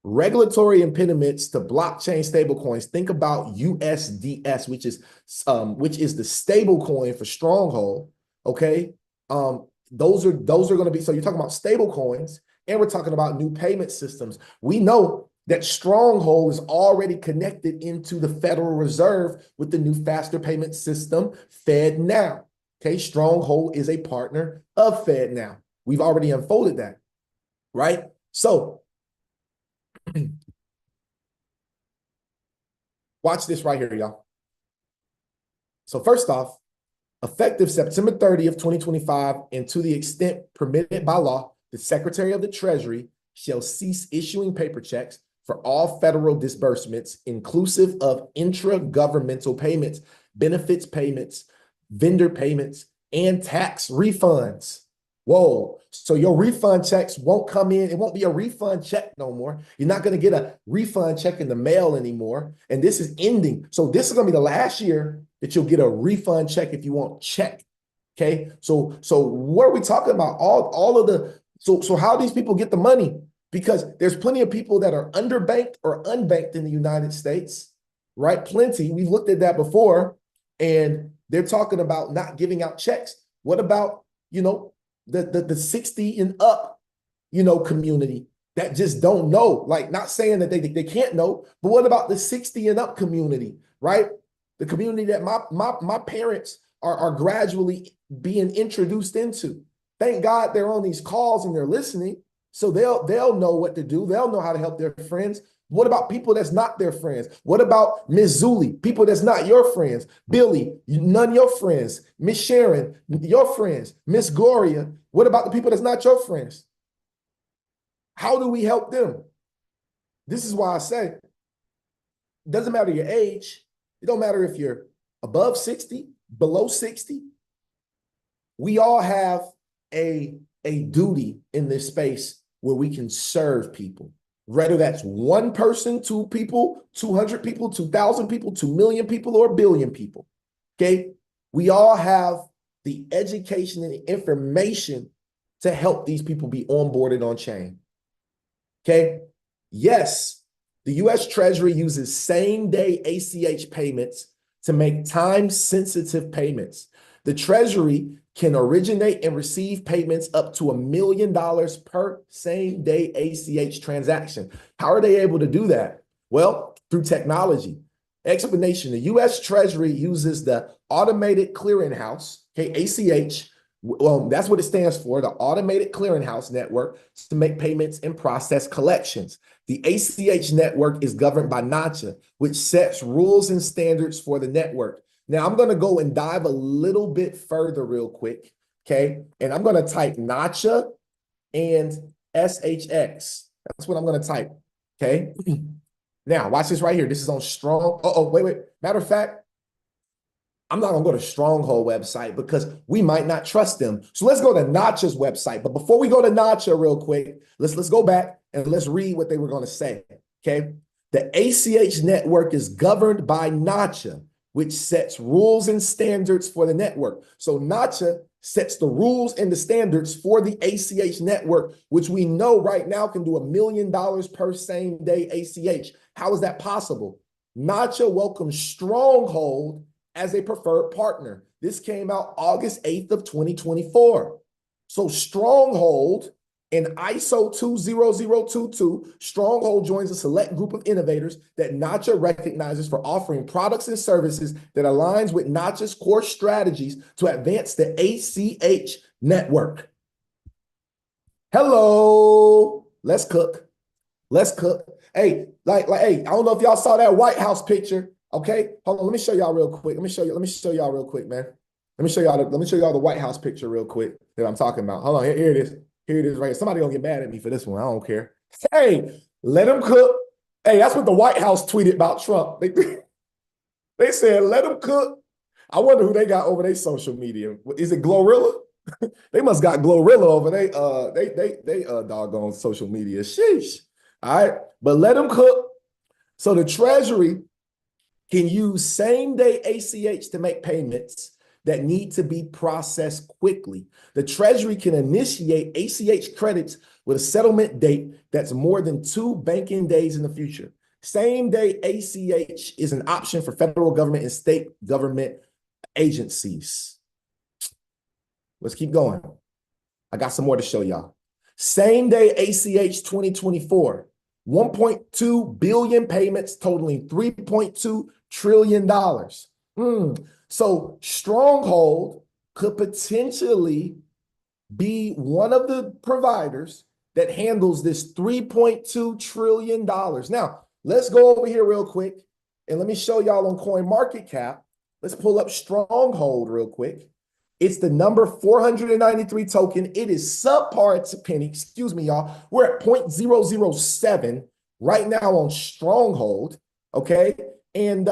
Regulatory impediments to blockchain stablecoins. Think about USDS, which is the stablecoin for Stronghold. Okay, those are going to be. So you're talking about stablecoins, and we're talking about new payment systems. We know that Stronghold is already connected into the Federal Reserve with the new faster payment system, FedNow. Okay, Stronghold is a partner of FedNow. We've already unfolded that, right? So watch this right here, y'all. So first off, effective September 30th, 2025, and to the extent permitted by law, the Secretary of the Treasury shall cease issuing paper checks for all federal disbursements, inclusive of intra-governmental payments, benefits payments, vendor payments, and tax refunds. Whoa, so your refund checks won't come in. It won't be a refund check no more. You're not going to get a refund check in the mail anymore. And this is ending. So this is going to be the last year that you'll get a refund check if you want check. Okay, so what are we talking about? All of the, so how do these people get the money? Because there's plenty of people that are underbanked or unbanked in the United States, right? Plenty. We've looked at that before, and they're talking about not giving out checks. What about, the 60 and up, community that just don't know? Like, not saying that they can't know, but what about the 60 and up community, right? The community that my parents are gradually being introduced into. Thank God they're on these calls and they're listening, so they'll know what to do. They'll know how to help their friends. What about people that's not their friends? What about Miss Zuli, people that's not your friends? Billy, none your friends. Miss Sharon, your friends. Miss Gloria, what about the people that's not your friends? How do we help them? This is why I say, it doesn't matter your age. It don't matter if you're above 60, below 60. We all have a duty in this space where we can serve people. Whether that's one person, two people, 200 people, 2,000 people, 2 million people, or a billion people, okay? We all have the education and the information to help these people be onboarded on chain, okay? Yes, the U.S. Treasury uses same-day ACH payments to make time-sensitive payments. The Treasury can originate and receive payments up to $1 million per same-day ACH transaction. How are they able to do that? Well, through technology. Explanation: the U.S. Treasury uses the Automated Clearinghouse, okay, ACH. Well, that's what it stands for, the Automated Clearinghouse Network, to make payments and process collections. The ACH network is governed by NACHA, which sets rules and standards for the network. Now, I'm going to go and dive a little bit further real quick, okay? And I'm going to type NACHA and SHX. That's what I'm going to type, okay? Now, watch this right here. This is on Strong. Wait. Matter of fact, I'm not going to go to Stronghold website because we might not trust them. So let's go to NACHA's website. But before we go to NACHA real quick, let's go back and let's read what they were going to say, okay? The ACH network is governed by NACHA, which sets rules and standards for the network. So NACHA sets the rules and the standards for the ACH network, which we know right now can do $1 million per same day ACH. How is that possible? NACHA welcomes Stronghold as a preferred partner. This came out August 8th of 2024. So Stronghold in ISO 20022, Stronghold joins a select group of innovators that NACHA recognizes for offering products and services that aligns with NACHA's core strategies to advance the ACH network. Hello, let's cook. Let's cook. Hey, hey, I don't know if y'all saw that White House picture. Okay, hold on. Let me show y'all real quick. Let me show y'all real quick, man. Let me show y'all the White House picture real quick that I'm talking about. Hold on, here it is. Here it is right here. Somebody gonna get mad at me for this one. I don't care. Hey, let him cook. Hey, that's what the White House tweeted about Trump. They said, let him cook. I wonder who they got over their social media. Is it Glorilla? They must got Glorilla over they doggone social media. Sheesh. All right, but let them cook. So the Treasury can use same-day ACH to make payments that need to be processed quickly. The Treasury can initiate ACH credits with a settlement date that's more than 2 banking days in the future. Same-day ACH is an option for federal government and state government agencies. Let's keep going. I got some more to show y'all. Same-day ACH 2024. 1.2 billion payments totaling $3.2 trillion. So Stronghold could potentially be one of the providers that handles this $3.2 trillion. Now, let's go over here real quick and let me show y'all on CoinMarketCap. Let's pull up Stronghold real quick. It's the number 493 token. It is subpar to penny. Excuse me, y'all. We're at 0.007 right now on Stronghold. Okay. And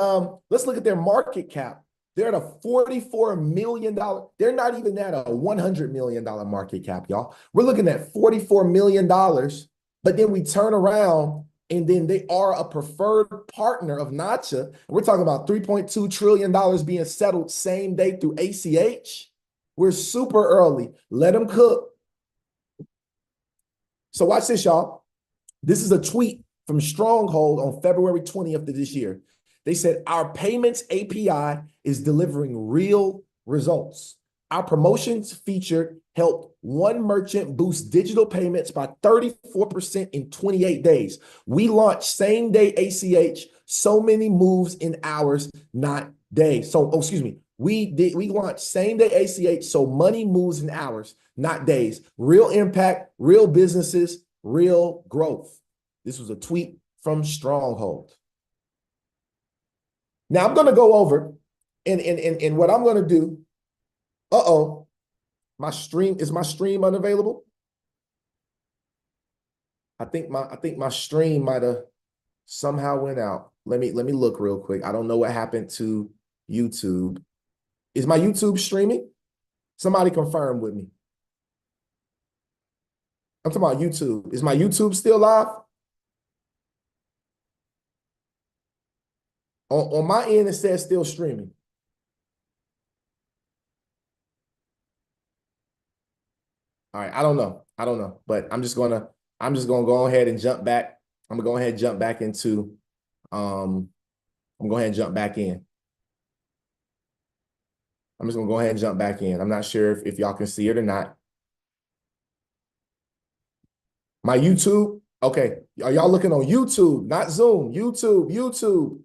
let's look at their market cap. They're at a $44 million. They're not even at a $100 million market cap, y'all. We're looking at $44 million. But then we turn around and then they are a preferred partner of Nacha. We're talking about $3.2 trillion being settled same day through ACH. We're super early. Let them cook. So watch this, y'all. This is a tweet from Stronghold on February 20th of this year. They said, our payments API is delivering real results. Our promotions featured helped one merchant boost digital payments by 34% in 28 days. We launched same day ACH, so many moves in hours, not days. We launched same day ACH, so money moves in hours, not days. Real impact, real businesses, real growth. This was a tweet from Stronghold. Now I'm going to go over and what I'm going to do. My stream is my stream unavailable? I think my stream might have somehow went out. Let me look real quick. I don't know what happened to YouTube. Is my YouTube streaming? Somebody confirm with me. I'm talking about YouTube. Is my YouTube still live? On my end, it says still streaming. All right, I don't know, but I'm just gonna go ahead and jump back. I'm gonna go ahead and jump back into I'm gonna go ahead and jump back in. I'm just gonna go ahead and jump back in. I'm not sure if y'all can see it or not. My YouTube, okay. Are y'all looking on YouTube, not Zoom? YouTube.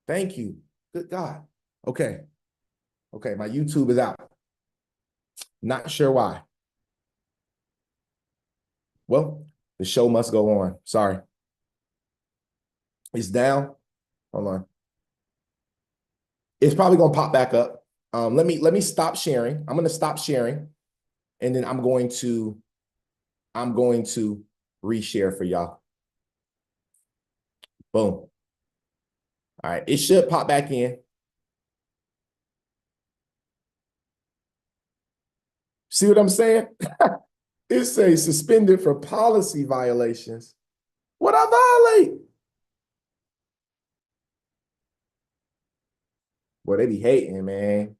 Thank you. Good God. Okay. Okay, my YouTube is out. Not sure why. Well, the show must go on. Sorry. It's down. Hold on. It's probably gonna pop back up. Let me stop sharing. I'm gonna stop sharing, and then I'm going to reshare for y'all. Boom. All right, it should pop back in. See what I'm saying? It says suspended for policy violations. What I violate? Boy, they be hating, man.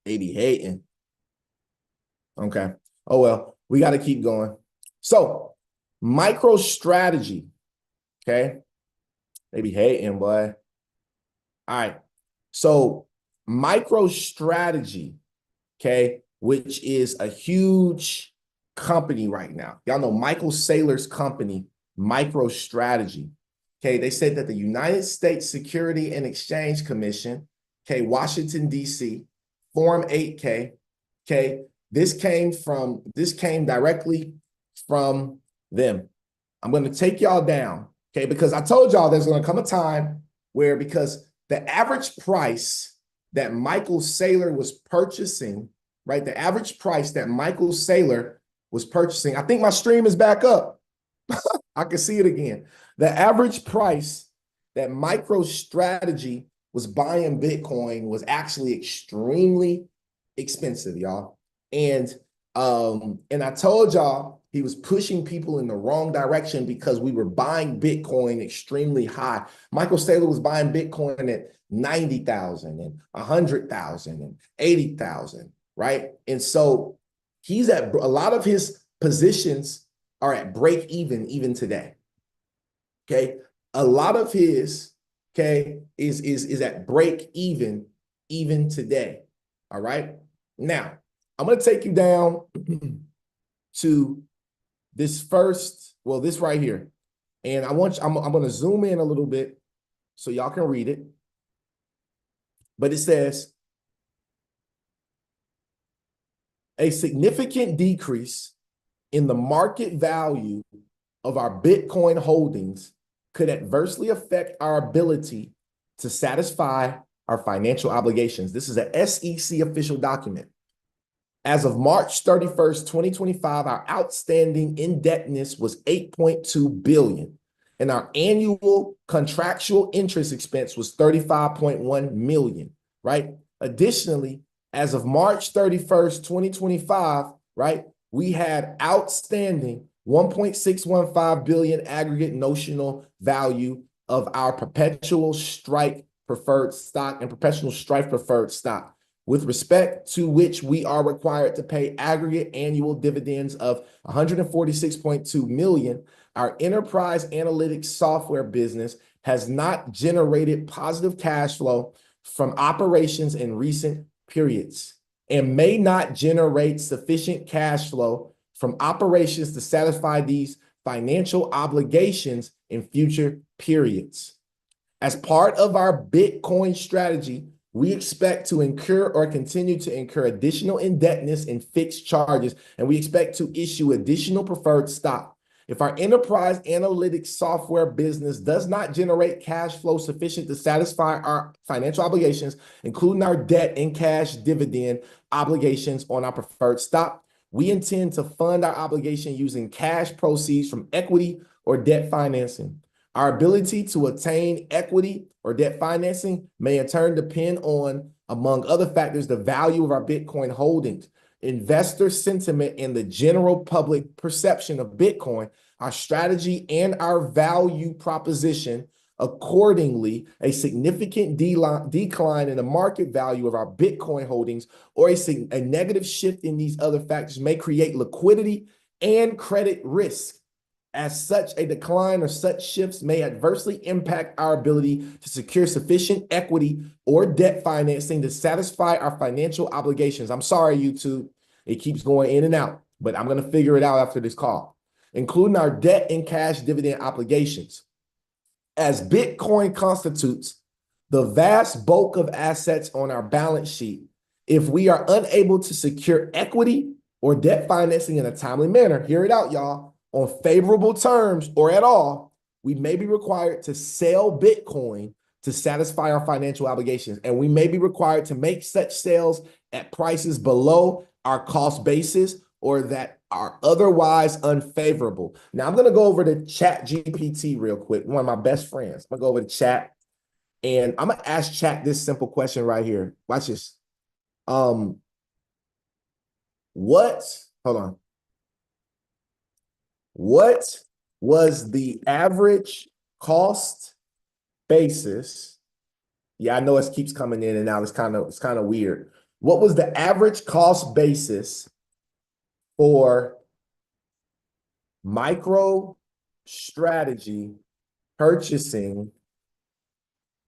They be hating. Okay. Oh, well, we got to keep going. So, MicroStrategy. Okay. They be hating, boy. All right. So, MicroStrategy, okay, which is a huge company right now. Y'all know Michael Saylor's company, MicroStrategy. Okay, they said that the United States Security and Exchange Commission, okay, Washington, D.C., Form 8K, okay, this came directly from them. I'm going to take y'all down, okay, because I told y'all there's going to come a time where, because the average price that Michael Saylor was purchasing, right, the average price that Michael Saylor was purchasing, I think my stream is back up. I can see it again. The average price that MicroStrategy was buying Bitcoin was actually extremely expensive, y'all. And I told y'all he was pushing people in the wrong direction because we were buying Bitcoin extremely high. Michael Saylor was buying Bitcoin at 90,000 and 100,000 and 80,000, right? And so he's at a lot of his positions are at break even today. Okay, a lot of his is at break even today. All right. Now I'm going to take you down to this this right here. And I'm going to zoom in a little bit so y'all can read it. But it says a significant decrease in the market value of our Bitcoin holdings could adversely affect our ability to satisfy our financial obligations. This is a SEC official document. As of March 31st, 2025, our outstanding indebtedness was $8.2 billion, and our annual contractual interest expense was $35.1 million, right? Additionally, as of March 31st, 2025, right, we had outstanding $1.615 billion aggregate notional value of our perpetual strike preferred stock and perpetual strike preferred stock, with respect to which we are required to pay aggregate annual dividends of $146.2 million. Our enterprise analytics software business has not generated positive cash flow from operations in recent periods and may not generate sufficient cash flow from operations to satisfy these financial obligations in future periods. As part of our Bitcoin strategy, we expect to incur or continue to incur additional indebtedness and fixed charges, and we expect to issue additional preferred stock. If our enterprise analytics software business does not generate cash flow sufficient to satisfy our financial obligations, including our debt and cash dividend obligations on our preferred stock, we intend to fund our obligation using cash proceeds from equity or debt financing. Our ability to attain equity or debt financing may in turn depend on, among other factors, the value of our Bitcoin holdings, investor sentiment, and the general public perception of Bitcoin, our strategy, and our value proposition. Accordingly, a significant decline in the market value of our Bitcoin holdings or a negative shift in these other factors may create liquidity and credit risk. As such, a decline or such shifts may adversely impact our ability to secure sufficient equity or debt financing to satisfy our financial obligations. I'm sorry, YouTube. It keeps going in and out, but I'm going to figure it out after this call, including our debt and cash dividend obligations. As Bitcoin constitutes the vast bulk of assets on our balance sheet, if we are unable to secure equity or debt financing in a timely manner, hear it out, y'all, on favorable terms or at all, we may be required to sell Bitcoin to satisfy our financial obligations. And we may be required to make such sales at prices below our cost basis or that are otherwise unfavorable. Now I'm going to go over to Chat GPT real quick, one of my best friends. I'm going to go over to Chat and I'm going to ask Chat this simple question right here. Watch this. Hold on. What was the average cost basis? Yeah, I know it keeps coming in and out. It's kind of weird. What was the average cost basis for MicroStrategy purchasing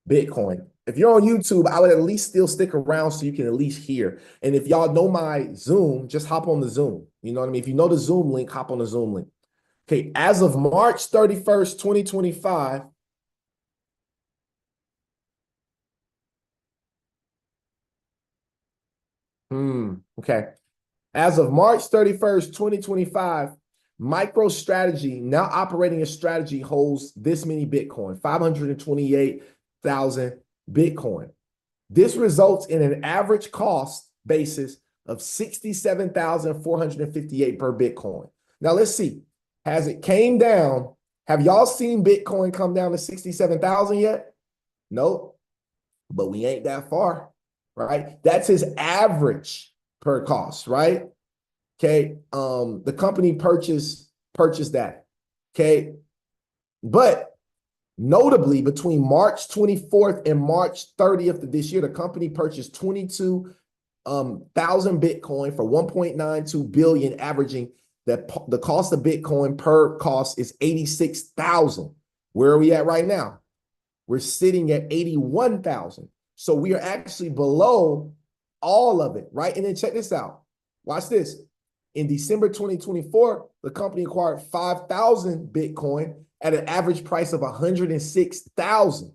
Bitcoin? If you're on YouTube, I would at least still stick around so you can at least hear. And if y'all know my Zoom, just hop on the Zoom. You know what I mean? If you know the Zoom link, hop on the Zoom link. Okay, as of March 31st, 2025, okay. As of March 31st, 2025, MicroStrategy, now operating a strategy, holds this many Bitcoin, 528,000 Bitcoin. This results in an average cost basis of 67,458 per Bitcoin. Now let's see. Has it came down? Have y'all seen Bitcoin come down to 67,000 yet? Nope. But we ain't that far, right? That's his average per cost, right? Okay. The company purchased that. Okay. But notably, between March 24th and March 30th of this year, the company purchased 22,000 Bitcoin for 1.92 billion, averaging that the cost of Bitcoin per cost is 86,000. Where are we at right now? We're sitting at 81,000. So we are actually below all of it, right? And then check this out. Watch this. In December 2024, the company acquired 5,000 Bitcoin at an average price of 106,000.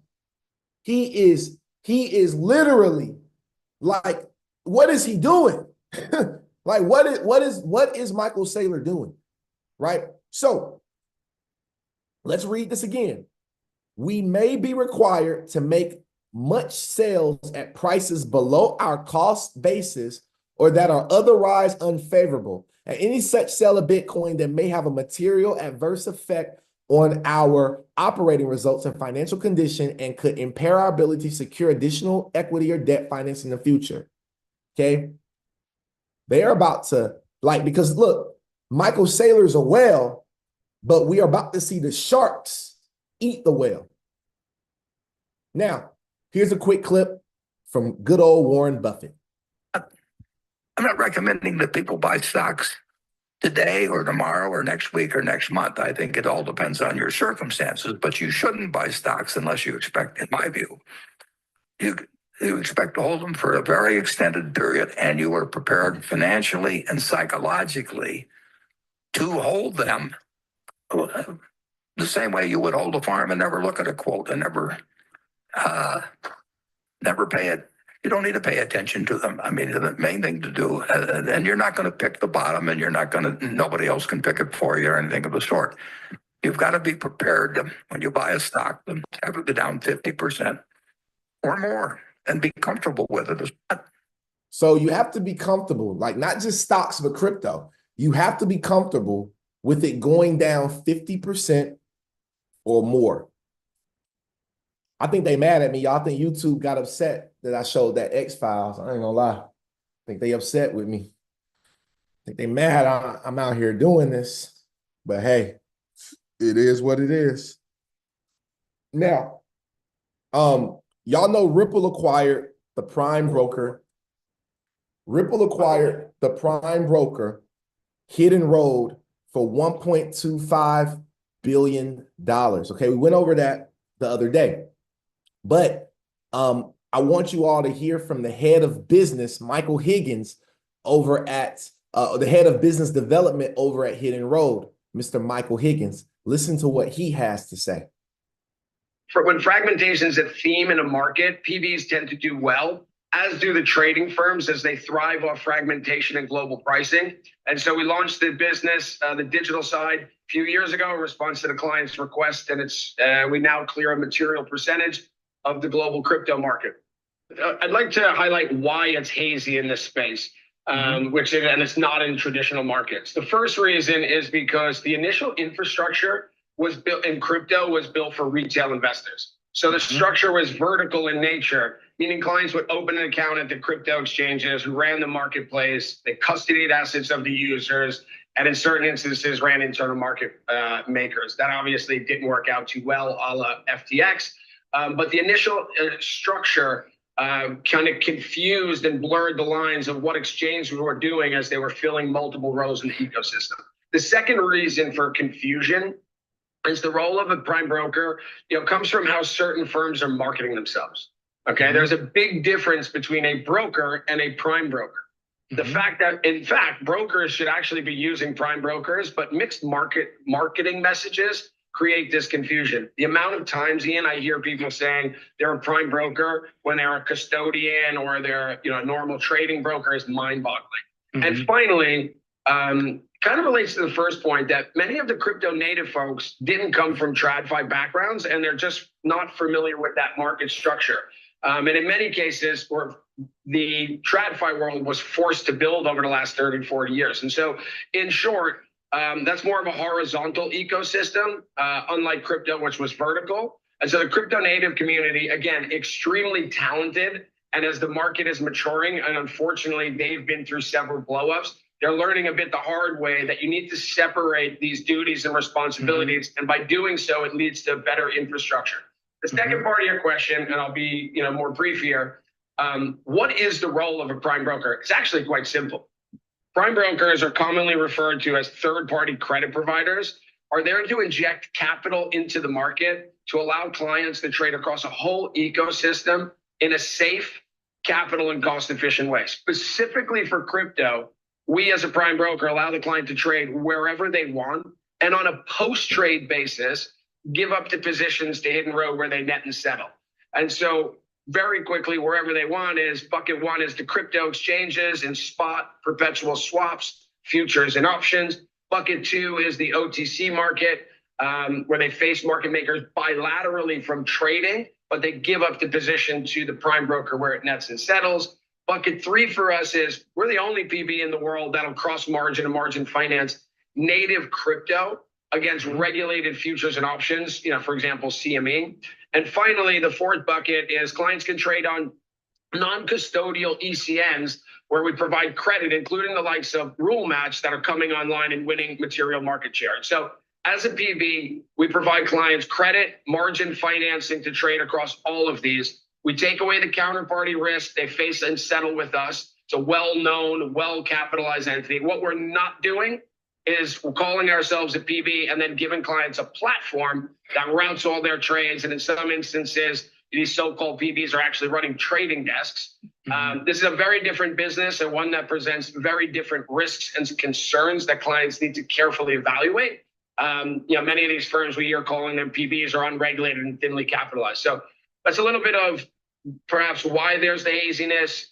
He is literally like, what is he doing? Like, what is Michael Saylor doing? Right? So let's read this again. We may be required to make much sales at prices below our cost basis or that are otherwise unfavorable. And any such sale of Bitcoin that may have a material adverse effect on our operating results and financial condition and could impair our ability to secure additional equity or debt finance in the future. Okay. They're about to, like, because look, Michael Saylor's a whale, but we are about to see the sharks eat the whale. Now, here's a quick clip from good old Warren Buffett. I'm not recommending that people buy stocks today or tomorrow or next week or next month. I think it all depends on your circumstances, but you shouldn't buy stocks unless you expect, in my view, you expect to hold them for a very extended period and you are prepared financially and psychologically to hold them the same way you would hold a farm and never look at a quote and never pay it. You don't need to pay attention to them. I mean, the main thing to do, and you're not going to pick the bottom and nobody else can pick it for you or anything of the sort. You've got to be prepared to, when you buy a stock, to have it go down 50% or more and be comfortable with it. So you have to be comfortable, like not just stocks, but crypto. You have to be comfortable with it going down 50% or more. I think they mad at me. Y'all think YouTube got upset that I showed that X-Files. I ain't gonna lie. I think they upset with me. I think they mad I'm out here doing this. But hey, it is what it is. Now, y'all know Ripple acquired the prime broker. Ripple acquired the prime broker, Hidden Road, for $1.25 billion. Okay, we went over that the other day. But I want you all to hear from the head of business, Michael Higgins, over at the head of business development over at Hidden Road, Mr. Michael Higgins. Listen to what he has to say. When fragmentation is a theme in a market, PBs tend to do well, as do the trading firms, as they thrive off fragmentation and global pricing. And so we launched the business, the digital side, a few years ago in response to the client's request, and we now clear a material percentage of the global crypto market. I'd like to highlight why it's hazy in this space, and it's not in traditional markets. The first reason is because the initial infrastructure was built in crypto was built for retail investors. So the structure was vertical in nature, meaning clients would open an account at the crypto exchanges who ran the marketplace, they custodied assets of the users, and in certain instances ran internal market makers. That obviously didn't work out too well, a la FTX. But the initial structure kind of confused and blurred the lines of what exchanges were doing as they were filling multiple roles in the ecosystem. The second reason for confusion is the role of a prime broker, comes from how certain firms are marketing themselves. Okay, there's a big difference between a broker and a prime broker. The fact that, in fact, brokers should actually be using prime brokers, but mixed marketing messages create this confusion. The amount of times, Ian, I hear people saying they're a prime broker when they're a custodian or they're a normal trading broker is mind-boggling. And finally, kind of relates to the first point that many of the crypto native folks didn't come from TradFi backgrounds and they're just not familiar with that market structure. And in many cases, the TradFi world was forced to build over the last 30, 40 years. And so in short, that's more of a horizontal ecosystem, unlike crypto, which was vertical. And so the crypto native community, again, extremely talented. And as the market is maturing, and unfortunately, they've been through several blowups, they're learning a bit the hard way that you need to separate these duties and responsibilities. And by doing so, it leads to better infrastructure. The second part of your question, and I'll be more brief here, what is the role of a prime broker? It's actually quite simple. Prime brokers are commonly referred to as third-party credit providers, are there to inject capital into the market to allow clients to trade across a whole ecosystem in a safe, capital and cost-efficient way. Specifically for crypto, we as a prime broker allow the client to trade wherever they want, and on a post-trade basis, give up the positions to Hidden Road where they net and settle. And so very quickly, wherever they want is bucket one is the crypto exchanges and spot perpetual swaps, futures and options. Bucket two is the OTC market, where they face market makers bilaterally from trading, but they give up the position to the prime broker where it nets and settles. Bucket three for us is we're the only PB in the world that'll cross margin and margin finance native crypto against regulated futures and options, for example, CME. And finally, the fourth bucket is clients can trade on non-custodial ECNs where we provide credit, including the likes of Rule Match that are coming online and winning material market share. And so as a PB, we provide clients credit, margin financing to trade across all of these. We take away the counterparty risk they face and settle with us. It's a well-known, well-capitalized entity. What we're not doing is we're calling ourselves a PB and then giving clients a platform that routes all their trades. And in some instances, these so-called PBs are actually running trading desks. This is a very different business and one that presents very different risks and concerns that clients need to carefully evaluate. Many of these firms we hear calling them PBs are unregulated and thinly capitalized. So that's a little bit of perhaps why there's the haziness,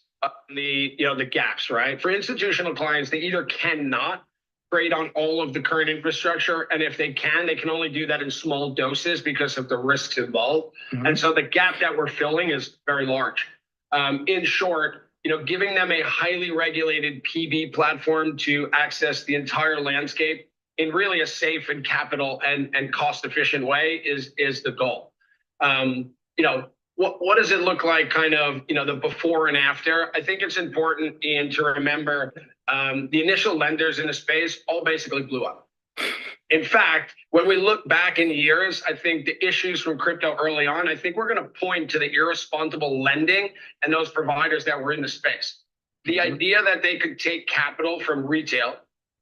the gaps, right? For institutional clients, they either cannot trade on all of the current infrastructure, and if they can only do that in small doses because of the risks involved. And so the gap that we're filling is very large. In short, giving them a highly regulated PB platform to access the entire landscape in really a safe and capital and cost efficient way is the goal. What does it look like the before and after? I think it's important to remember the initial lenders in the space all basically blew up. In fact, when we look back in years, I think the issues from crypto early on, I think we're going to point to the irresponsible lending and those providers that were in the space. The idea that they could take capital from retail,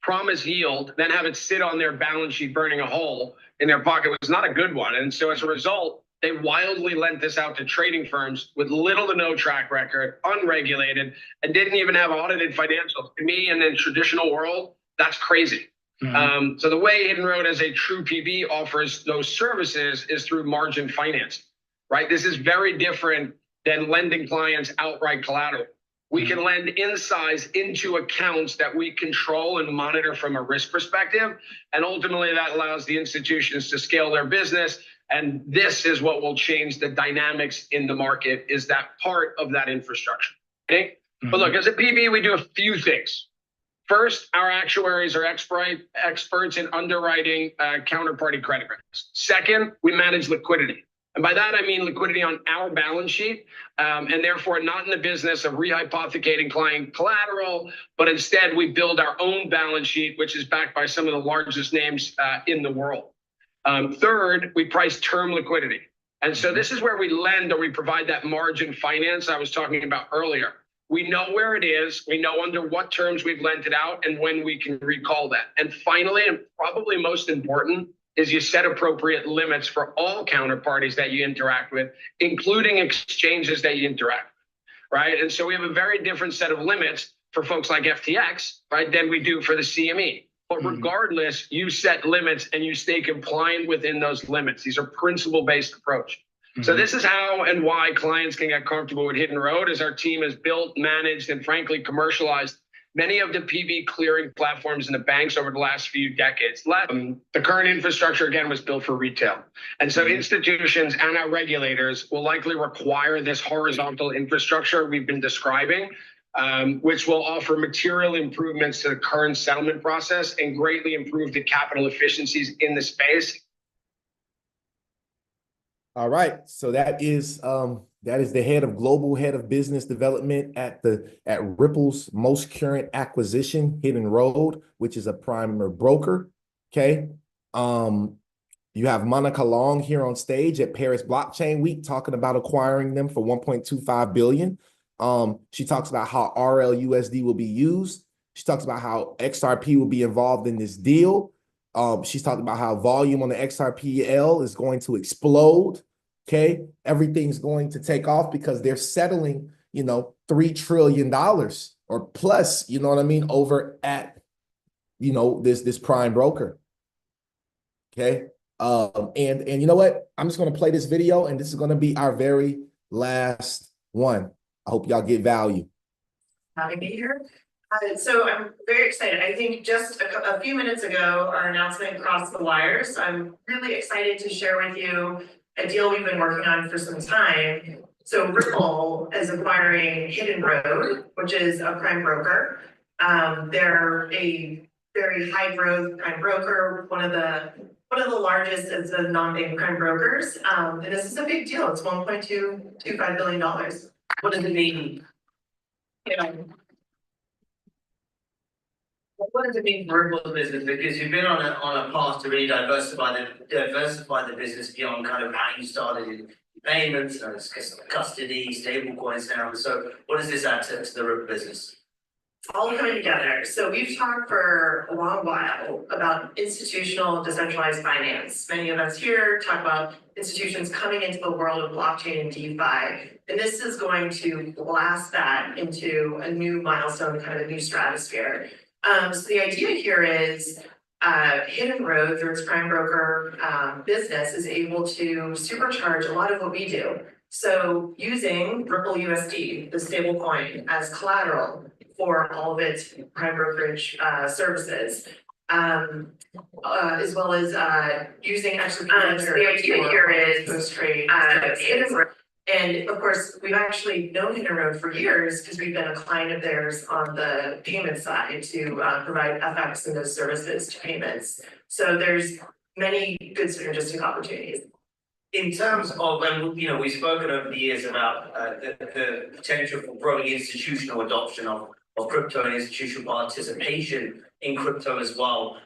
promise yield, then have it sit on their balance sheet burning a hole in their pocket was not a good one. And so as a result, they wildly lent this out to trading firms with little to no track record, unregulated, and didn't even have audited financials. To me, in the traditional world, that's crazy. So the way Hidden Road as a true PB offers those services is through margin financing, right? This is very different than lending clients outright collateral. We can lend in size into accounts that we control and monitor from a risk perspective. And ultimately that allows the institutions to scale their business. And this is what will change the dynamics in the market, is that part of that infrastructure, okay? But look, as a PB, we do a few things. First, our actuaries are experts in underwriting counterparty credit risk. Second, we manage liquidity. And by that, I mean liquidity on our balance sheet, and therefore not in the business of rehypothecating client collateral, but instead we build our own balance sheet, which is backed by some of the largest names in the world. Third, we price term liquidity. And so this is where we lend or we provide that margin finance I was talking about earlier. We know where it is, we know under what terms we've lent it out and when we can recall that. And finally, and probably most important, is you set appropriate limits for all counterparties that you interact with, including exchanges that you interact with, right? And so we have a very different set of limits for folks like FTX, right, than we do for the CME. But regardless, you set limits and you stay compliant within those limits. These are principle-based approach. So this is how and why clients can get comfortable with Hidden Road, as our team has built, managed, and frankly commercialized many of the PB clearing platforms in the banks over the last few decades. The current infrastructure, again, was built for retail. And so institutions and our regulators will likely require this horizontal infrastructure we've been describing, which will offer material improvements to the current settlement process and greatly improve the capital efficiencies in the space. All right, so that is the global head of business development at Ripple's most current acquisition, Hidden Road, which is a primer broker. Okay. You have Monica Long here on stage at Paris Blockchain Week talking about acquiring them for 1.25 billion. She talks about how RLUSD will be used. She talks about how XRP will be involved in this deal. She's talking about how volume on the XRPL is going to explode. Okay, everything's going to take off because they're settling, $3 trillion or plus, you know what I mean, over at, this prime broker. Okay. And you know what? I'm just going to play this video, and this is going to be our very last one. I hope y'all get value. Having me here. So I'm very excited. I think just a few minutes ago, our announcement crossed the wires. I'm really excited to share with you a deal we've been working on for some time. So Ripple is acquiring Hidden Road, which is a prime broker. They're a very high growth prime broker, one of the largest as the non-bank prime brokers. And this is a big deal. It's $1.225 billion. What does it mean? What does it mean for Ripple's business? Because you've been on a path to really diversify the business beyond kind of how you started in payments, custody, stable coins now. So what does this add to the Ripple business? All coming together. So we've talked for a long while about institutional decentralized finance. Many of us here talk about institutions coming into the world of blockchain and DeFi. And this is going to blast that into a new milestone, kind of a new stratosphere. So the idea here is Hidden Road, through its prime broker business, is able to supercharge a lot of what we do. So using Ripple USD, the stable coin, as collateral for all of its prime brokerage services, as well as using XRP. So the idea here is post-trade Hidden Road. And of course, we've actually known Hidden Road for years because we've been a client of theirs on the payment side to provide FX and those services to payments. So there's many good synergistic opportunities. In terms of, we've spoken over the years about the potential for growing institutional adoption of crypto and institutional participation in crypto as well.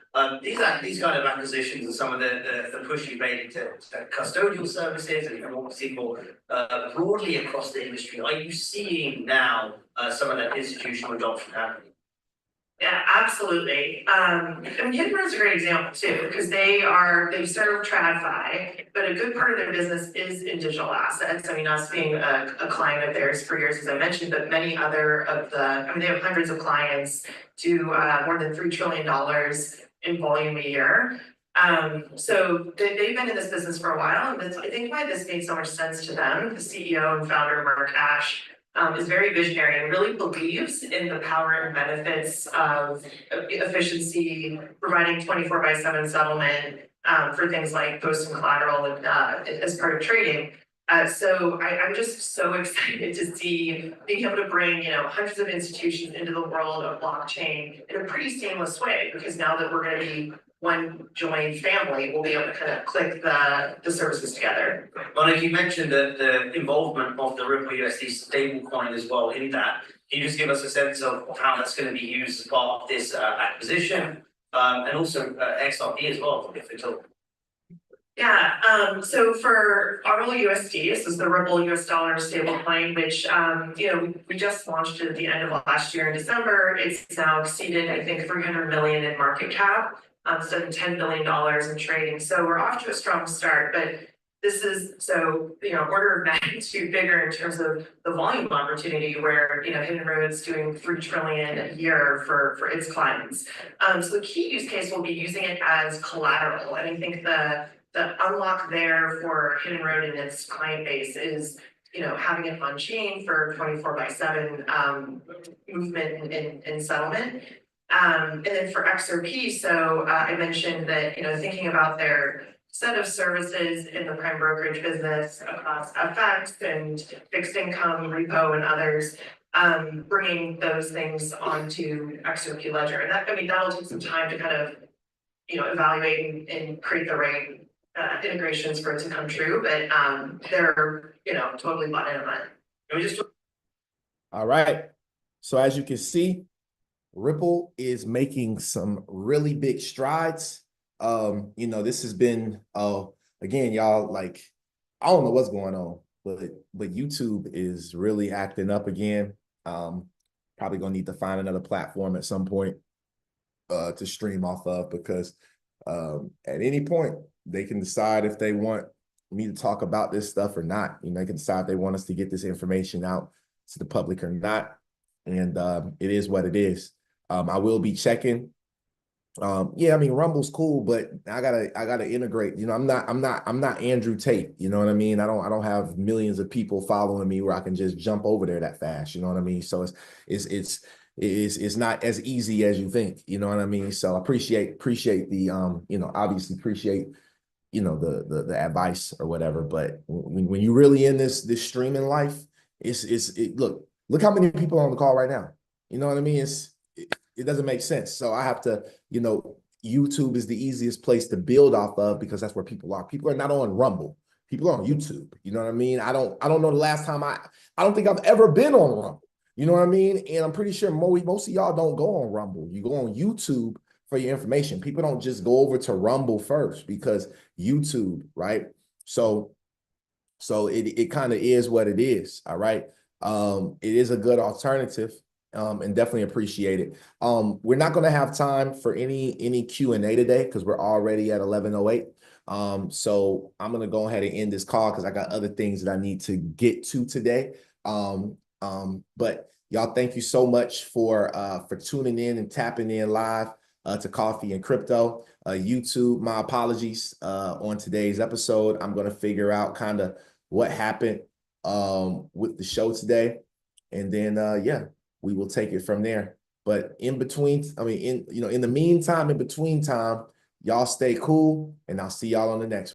These kind of acquisitions and some of the push you've made into custodial services and what we see more broadly across the industry. Are you seeing now some of that institutional adoption happening? Yeah, absolutely. Hidden Road's a great example too, because they serve TradFi, but a good part of their business is in digital assets. Us being a client of theirs for years, as I mentioned, but many other of they have hundreds of clients, do more than $3 trillion in volume a year. So they've been in this business for a while, and I think why this made so much sense to them. The CEO and founder, Mark Ash, is very visionary and really believes in the power and benefits of efficiency, providing 24/7 settlement for things like post and collateral and as part of trading. So I'm just so excited to see being able to bring hundreds of institutions into the world of blockchain in a pretty seamless way, because now that we're going to be one joined family, we'll be able to kind of click the services together. Monica, you mentioned the involvement of the Ripple USD stablecoin as well in that. Can you just give us a sense of how that's going to be used as part of this acquisition, and also XRP as well, if it's all? Yeah, so for Ripple USD, this is the Ripple US dollar stablecoin, which we just launched it at the end of last year in December. It's now exceeded, I think, 300 million in market cap. It's done $10 billion in trading. So we're off to a strong start, but this is order of magnitude bigger in terms of the volume opportunity, where Hidden Road's doing $3 trillion a year for its clients. So the key use case will be using it as collateral, and I think the unlock there for Hidden Road and its client base is having it on chain for 24/7 movement and settlement. And then for XRP, so I mentioned that thinking about their set of services in the prime brokerage business across FX and fixed income, repo, and others, bringing those things onto XRP Ledger. And that'll take some time to kind of evaluate and create the right integrations for it to come true, but they're, totally bought in on it. And we just All right. So as you can see, Ripple is making some really big strides. This has been again, y'all, like, I don't know what's going on, but YouTube is really acting up again. Probably gonna need to find another platform at some point to stream off of, because at any point they can decide if they want me to talk about this stuff or not. They can decide if they want us to get this information out to the public or not. And it is what it is. I will be checking. Yeah, I mean, Rumble's cool, but I gotta integrate. I'm not Andrew Tate. You know what I mean? I don't have millions of people following me where I can just jump over there that fast. You know what I mean? So it's not as easy as you think. You know what I mean? So I appreciate the obviously appreciate the advice or whatever. But when you really in this streaming life, look how many people are on the call right now. You know what I mean? It doesn't make sense. So I have to, YouTube is the easiest place to build off of, because that's where people are. People are not on Rumble. People are on YouTube. You know what I mean? I don't know the last time I don't think I've ever been on Rumble. You know what I mean? And I'm pretty sure most of y'all don't go on Rumble. You go on YouTube for your information. People don't just go over to Rumble first, because YouTube, right? So it kind of is what it is. All right. It is a good alternative. And definitely appreciate it. We're not going to have time for any Q&A today, because we're already at 11:08. So I'm going to go ahead and end this call, because I got other things that I need to get to today. But y'all, thank you so much for tuning in and tapping in live to Coffee and Crypto. YouTube, my apologies on today's episode. I'm going to figure out kind of what happened with the show today, and then yeah, we will take it from there. But in between, in the meantime, in between time, y'all stay cool, and I'll see y'all on the next one.